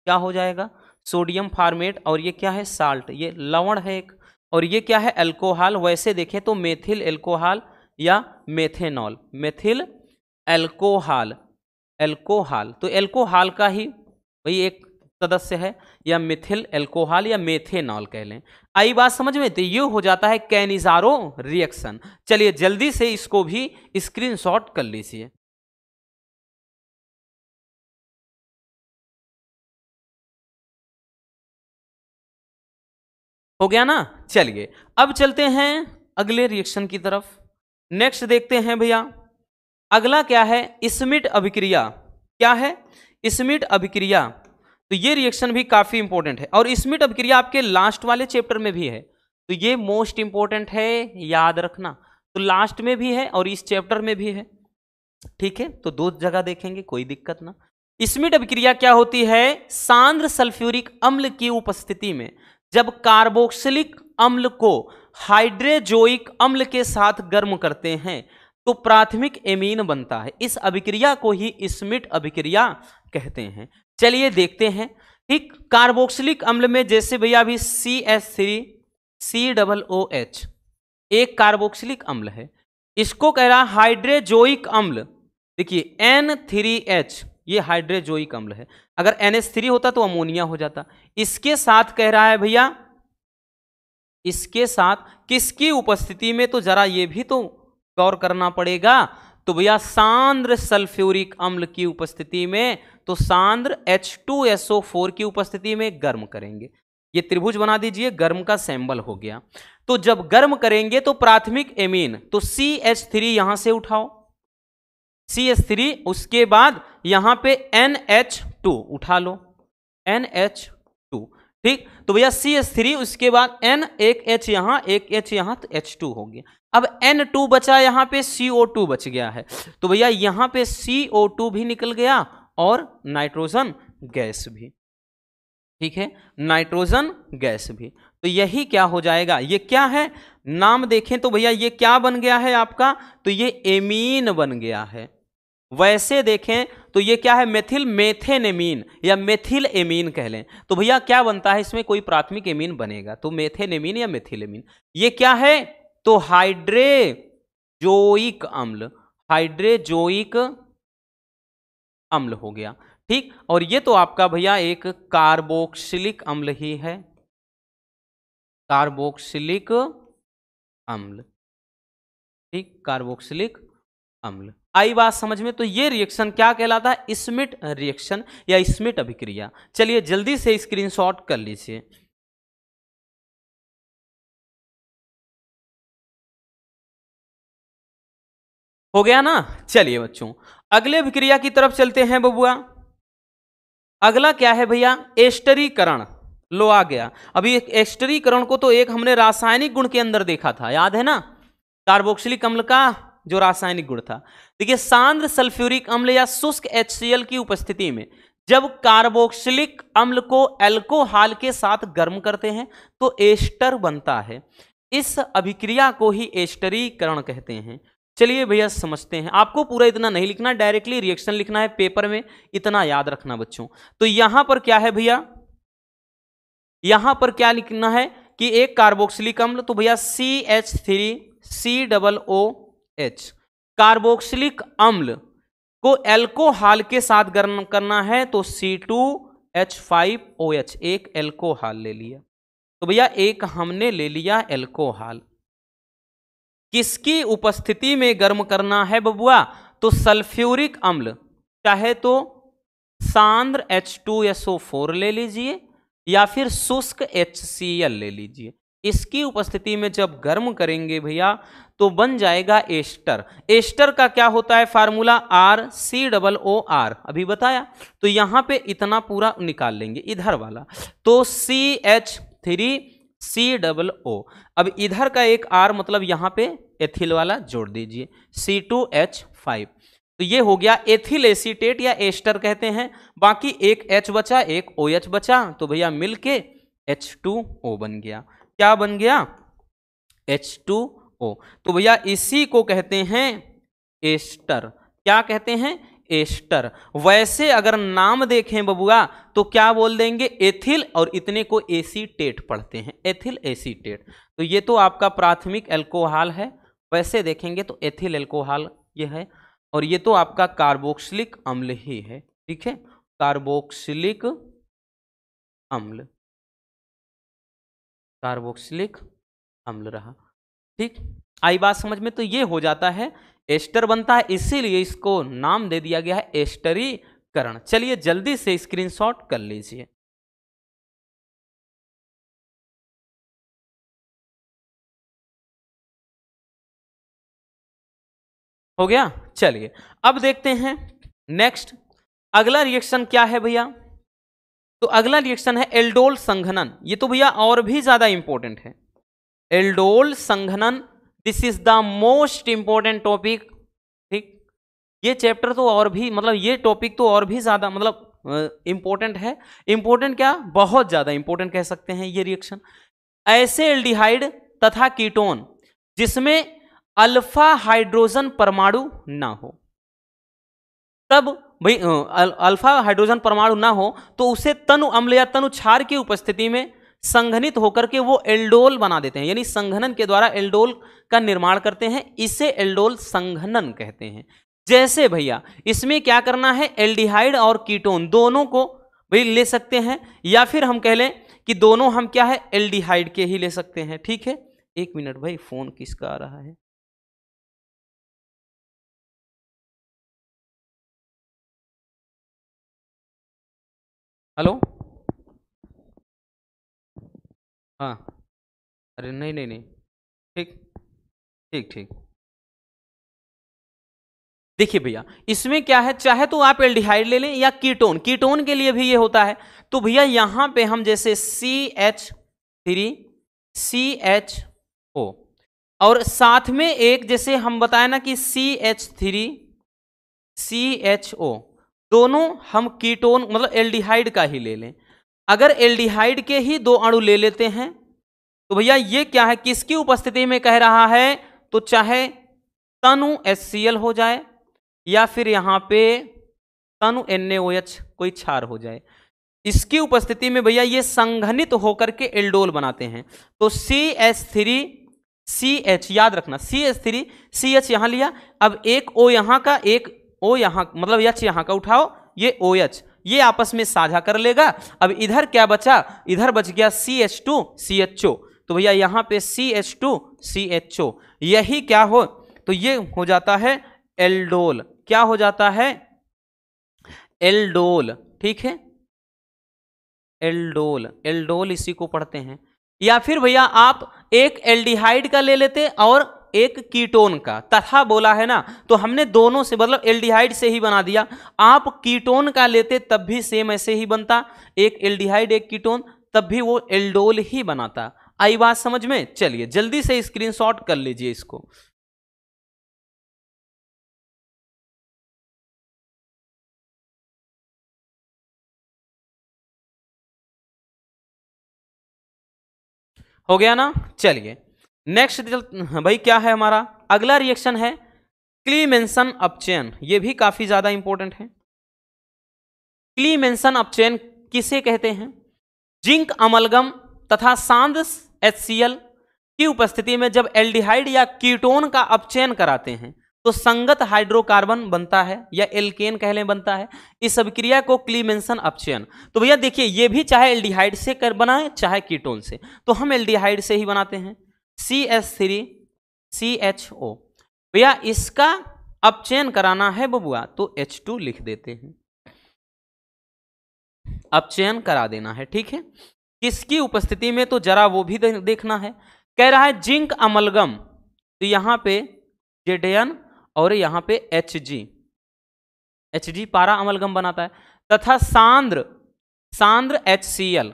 Speaker 1: क्या हो जाएगा? Sodium format. और ये क्या है? साल्ट, ये लवण है एक। और ये क्या है? अल्कोहल। वैसे देखें तो मेथिल अल्कोहल या मेथेनॉल, मेथिल अल्कोहल, अल्कोहल तो अल्कोहल का ही वही एक सदस्य है, या मिथिल अल्कोहल या मेथेनॉल कह लें। आई बात समझ में? तो ये हो जाता है कैनिजारो रिएक्शन। चलिए जल्दी से इसको भी स्क्रीनशॉट कर लीजिए। हो गया ना? चलिए अब चलते हैं अगले रिएक्शन की तरफ। नेक्स्ट देखते हैं भैया, अगला क्या है? स्मिट अभिक्रिया। क्या है? स्मिट अभिक्रिया। तो ये रिएक्शन भी काफी इंपॉर्टेंट है, और स्मिट अभिक्रिया आपके लास्ट वाले चैप्टर में भी है, तो ये मोस्ट इंपॉर्टेंट है, याद रखना। तो लास्ट में भी है और इस चैप्टर में भी है, ठीक है? तो दो जगह देखेंगे, कोई दिक्कत ना। स्मिट अभिक्रिया क्या होती है? सांद्र सल्फ्यूरिक अम्ल की उपस्थिति में जब कार्बोक्सिलिक अम्ल को हाइड्रोजोइक अम्ल के साथ गर्म करते हैं तो प्राथमिक एमीन बनता है। इस अभिक्रिया को ही स्मिट अभिक्रिया कहते हैं। चलिए देखते हैं। ठीक, कार्बोक्सिलिक अम्ल में जैसे भैया अभी CH3COOH एक कार्बोक्सिलिक अम्ल है, इसको कह रहा हाइड्रोजोइक अम्ल। देखिए N3H ये हाइड्रोजोइक अम्ल है, अगर NH3 होता तो अमोनिया हो जाता। इसके साथ कह रहा है भैया, इसके साथ किसकी उपस्थिति में? तो जरा ये भी तो गौर करना पड़ेगा। तो भैया सांद्र सल्फ्यूरिक अम्ल की उपस्थिति में, तो सांद्र H2SO4 की उपस्थिति में गर्म करेंगे। ये त्रिभुज बना दीजिए, गर्म का सिंबल हो गया। तो जब गर्म करेंगे तो प्राथमिक एमीन, तो CH3 यहां से उठाओ, CH3, उसके बाद यहां पे NH2 उठा लो, NH2। ठीक, तो भैया CH3, उसके बाद N, एक H यहां, एक H यहां, तो H2 हो गया। अब N2 बचा, यहां पे CO2 बच गया है, तो भैया यहां पे CO2 भी निकल गया और नाइट्रोजन गैस भी। ठीक है, नाइट्रोजन गैस भी। तो यही क्या हो जाएगा? ये क्या है? नाम देखें तो भैया ये क्या बन गया है आपका? तो ये एमीन बन गया है। वैसे देखें तो ये क्या है? मेथिल मेथेनेमीन या मेथिल एमीन कह लें। तो भैया क्या बनता है इसमें? कोई प्राथमिक एमीन बनेगा, तो मेथेनेमीन या मेथिलेमीन। ये क्या है? तो हाइड्रोजोइक अम्ल, हाइड्रोजोइक अम्ल हो गया। ठीक, और ये तो आपका भैया एक कार्बोक्सिलिक अम्ल ही है, कार्बोक्सिलिक अम्ल। ठीक, कार्बोक्सिलिक अम्ल। आई बात समझ में? तो ये रिएक्शन क्या कहलाता है? स्मिट रिएक्शन या स्मिट अभिक्रिया। चलिए जल्दी से स्क्रीनशॉट कर लीजिए। हो गया ना? चलिए बच्चों अगले अभिक्रिया की तरफ चलते हैं बबुआ। अगला क्या है भैया? एस्टरीकरण। लो आ गया। अभी एस्टरीकरण को तो एक हमने रासायनिक गुण के अंदर देखा था, याद है ना? कार्बोक्सिलिक अम्ल का जो रासायनिक गुण था। देखिए सांद्र सल्फ्यूरिक अम्ल या शुष्क HCl की उपस्थिति में जब कार्बोक्सिलिक अम्ल को अल्कोहल के साथ गर्म करते हैं तो एस्टर बनता है। इस अभिक्रिया को ही एस्टरीकरण कहते हैं। चलिए भैया समझते हैं। आपको पूरा इतना नहीं लिखना, डायरेक्टली रिएक्शन लिखना है पेपर में, इतना याद रखना बच्चों। तो यहां पर क्या है भैया? यहां पर क्या लिखना है कि एक कार्बोक्सिलिक अम्ल, तो भैया CH3COOH कार्बोक्सिलिक अम्ल को अल्कोहल के साथ गर्म करना है, तो C2H5OH एक अल्कोहल ले लिया। तो भैया एक हमने ले लिया अल्कोहल, किसकी उपस्थिति में गर्म करना है बबुआ? तो सल्फ्यूरिक अम्ल, चाहे तो सांद्र H2SO4 ले लीजिए या फिर शुष्क HCl ले लीजिए। इसकी उपस्थिति में जब गर्म करेंगे भैया तो बन जाएगा एस्टर। एस्टर का क्या होता है फार्मूला? RCOOR, अभी बताया। तो यहां पे इतना पूरा निकाल लेंगे, इधर वाला, तो CH3COO। अब इधर का एक R मतलब यहां पे एथिल वाला जोड़ दीजिए, C2H5। तो ये हो गया एथिल एसीटेट या एस्टर कहते हैं। बाकी एक H बचा, एक OH बचा, तो भैया मिलके H2O बन गया। क्या बन गया? H2O। तो भैया इसी को कहते हैं एस्टर। क्या कहते हैं? एस्टर। वैसे अगर नाम देखें बबुआ तो क्या बोल देंगे, एथिल, और इतने को एसीटेट पढ़ते हैं, एथिल एसीटेट। तो ये तो आपका प्राथमिक अल्कोहल है, वैसे देखेंगे तो एथिल अल्कोहल ये है, और ये तो आपका कार्बोक्सिलिक अम्ल ही है, ठीक है, कार्बोक्सिलिक अम्ल, कार्बोक्सिलिक अम्ल रहा, ठीक। आई बात समझ में? तो ये हो जाता है, एस्टर बनता है, इसीलिए इसको नाम दे दिया गया है एस्टरीकरण। चलिए जल्दी से स्क्रीनशॉट कर लीजिए। हो गया? चलिए अब देखते हैं नेक्स्ट, अगला रिएक्शन क्या है भैया। तो अगला रिएक्शन है एल्डोल संघनन। ये तो भैया और भी ज्यादा इंपॉर्टेंट है, एल्डोल संघनन, this is the most important topic, ठीक। ये चैप्टर तो और भी मतलब ये टॉपिक तो और भी ज्यादा मतलब इंपॉर्टेंट है। इंपॉर्टेंट क्या, बहुत ज्यादा इंपॉर्टेंट कह सकते हैं ये रिएक्शन। ऐसे एल्डिहाइड तथा कीटोन जिसमें अल्फा हाइड्रोजन परमाणु ना हो, तब भाई अल्फा हाइड्रोजन परमाणु ना हो तो उसे तनु अम्ल या तनु क्षार की उपस्थिति में संघनित होकर के वो एल्डोल बना देते हैं, यानी संघनन के द्वारा एल्डोल का निर्माण करते हैं, इसे एल्डोल संघनन कहते हैं। जैसे भैया इसमें क्या करना है, एल्डिहाइड और कीटोन दोनों को भाई ले सकते हैं, या फिर हम कह लें कि दोनों हम क्या है, एल्डिहाइड के ही ले सकते हैं, ठीक है। एक मिनट भाई, फोन किसका आ रहा है? हेलो, हाँ, अरे नहीं नहीं नहीं, ठीक ठीक ठीक। देखिए भैया इसमें क्या है, चाहे तो आप एल्डिहाइड ले लें या कीटोन, कीटोन के लिए भी ये होता है। तो भैया यहां पे हम जैसे CH3CHO और साथ में एक जैसे हम बताए ना कि CH3CHO, दोनों हम कीटोन मतलब एल्डिहाइड का ही ले लें। अगर एल्डिहाइड के ही दो अणु ले लेते हैं तो भैया ये क्या है, किसकी उपस्थिति में कह रहा है, तो चाहे तनु HCl हो जाए या फिर यहां पे तनु NaOH कोई क्षार हो जाए, इसकी उपस्थिति में भैया ये संघनित होकर के एल्डोल बनाते हैं। तो CH3CH, याद रखना CH3CH यहां लिया, अब एक O यहां का, एक O यहां, मतलब H यहां का उठाओ, ये OH ये आपस में साझा कर लेगा। अब इधर क्या बचा, इधर बच गया CH2CHO, तो भैया यहां पे CH2CHO, यही क्या हो, तो ये हो जाता है एल्डोल। क्या हो जाता है, एल्डोल, ठीक है, एल्डोल, एल्डोल इसी को पढ़ते हैं। या फिर भैया आप एक एल्डिहाइड का ले लेते और एक कीटोन का, तथा बोला है ना, तो हमने दोनों से मतलब एल्डिहाइड से ही बना दिया। आप कीटोन का लेते तब भी सेम ऐसे ही बनता, एक एल्डिहाइड एक कीटोन, तब भी वो एल्डोल ही बनाता। आई बात समझ में? चलिए जल्दी से स्क्रीनशॉट कर लीजिए इसको। हो गया ना? चलिए नेक्स्ट भाई क्या है हमारा अगला रिएक्शन है क्लीमेंसन अपचयन। ये भी काफी ज्यादा इंपॉर्टेंट है। क्लीमेंसन अपचयन किसे कहते हैं? जिंक अमलगम तथा सांद्र HCl की उपस्थिति में जब एल्डिहाइड या कीटोन का अपचयन कराते हैं तो संगत हाइड्रोकार्बन बनता है, या एल्केन कह लें बनता है। इस अभिक्रिया को क्लीमेंसन अपचयन। तो भैया देखिए ये भी चाहे एल्डिहाइड से कर बनाए चाहे कीटोन से, तो हम एल्डिहाइड से ही बनाते हैं, CH3CHO। भैया इसका अपचयन कराना है बबुआ तो H2 लिख देते हैं, अपचयन करा देना है, ठीक है। किसकी उपस्थिति में, तो जरा वो भी देखना है। कह रहा है जिंक अमलगम, तो यहां पे Zn और यहां पे Hg पारा अमलगम बनाता है, तथा सांद्र HCl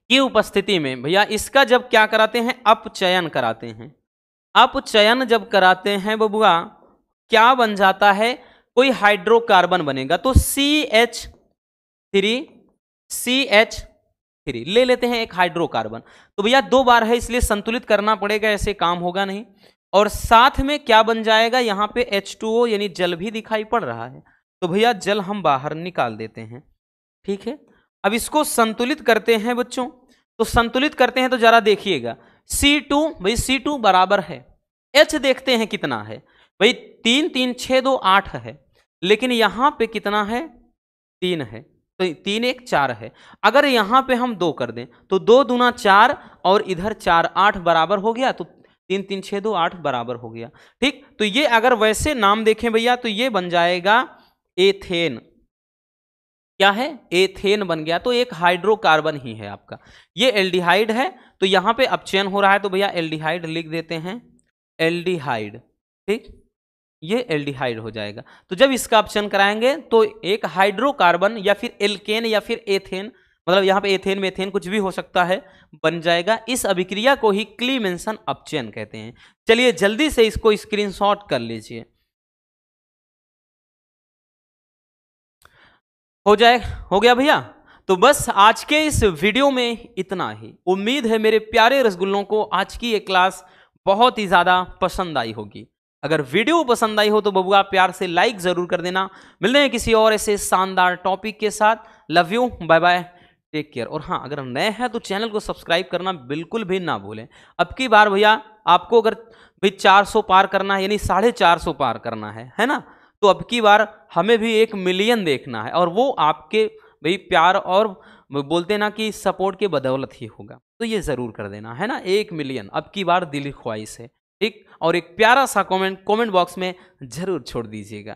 Speaker 1: की उपस्थिति में भैया इसका जब क्या कराते हैं, अपचयन कराते हैं। अपचयन जब कराते हैं बबुआ क्या बन जाता है, कोई हाइड्रोकार्बन बनेगा। तो CH3CH3 ले लेते हैं एक हाइड्रोकार्बन। तो भैया दो बार है इसलिए संतुलित करना पड़ेगा, ऐसे काम होगा नहीं। और साथ में क्या बन जाएगा, यहाँ पे H2O यानी जल भी दिखाई पड़ रहा है, तो भैया जल हम बाहर निकाल देते हैं। ठीक है, अब इसको संतुलित करते हैं बच्चों, तो संतुलित करते हैं तो जरा देखिएगा C2, भाई C2 बराबर है H, देखते हैं कितना है भाई, 3 3 6 2 8 है, लेकिन यहां पे कितना है 3 है, तो 3 1 4 है। अगर यहां पे हम 2 कर दें तो 2 दूना 4 और इधर 4 8 बराबर हो गया, तो 3 3 6 2 8 बराबर हो गया। ठीक, तो ये अगर वैसे नाम देखें भैया तो ये बन जाएगा एथेन। क्या है, एथेन बन गया, तो एक हाइड्रोकार्बन ही है आपका। ये एल्डिहाइड है, तो यहां पे अपचयन हो रहा है, तो भैया एल्डिहाइड लिख देते हैं, एल्डिहाइड। ठीक, ये एल्डिहाइड हो जाएगा। तो जब इसका अपचयन कराएंगे तो एक हाइड्रोकार्बन या फिर एल्केन या फिर एथेन, मतलब यहां पे एथेन मेथेन कुछ भी हो सकता है, बन जाएगा। इस अभिक्रिया को ही क्लीमेंसन अपचयन कहते हैं। चलिए जल्दी से इसको स्क्रीनशॉट कर लीजिए। हो गया भैया। तो बस आज के इस वीडियो में इतना ही। उम्मीद है मेरे प्यारे रसगुल्लों को आज की ये क्लास बहुत ही ज्यादा पसंद आई होगी। अगर वीडियो पसंद आई हो तो बबुआ प्यार से लाइक जरूर कर देना। मिलते हैं किसी और ऐसे शानदार टॉपिक के साथ। Love you, bye bye, take care. और हाँ, अगर नए हैं तो चैनल को सब्सक्राइब करना बिल्कुल भी ना भूलें। अब की बार भैया आपको अगर भाई 400 पार करना है, यानी 450 पार करना है ना, तो अब की बार हमें भी 1 मिलियन देखना है, और वो आपके भाई प्यार और बोलते ना कि सपोर्ट के बदौलत ही होगा। तो ये जरूर कर देना है ना, 1 मिलियन अब की बार दिली ख्वाहिश है। ठीक, और एक प्यारा सा कमेंट बॉक्स में जरूर छोड़ दीजिएगा।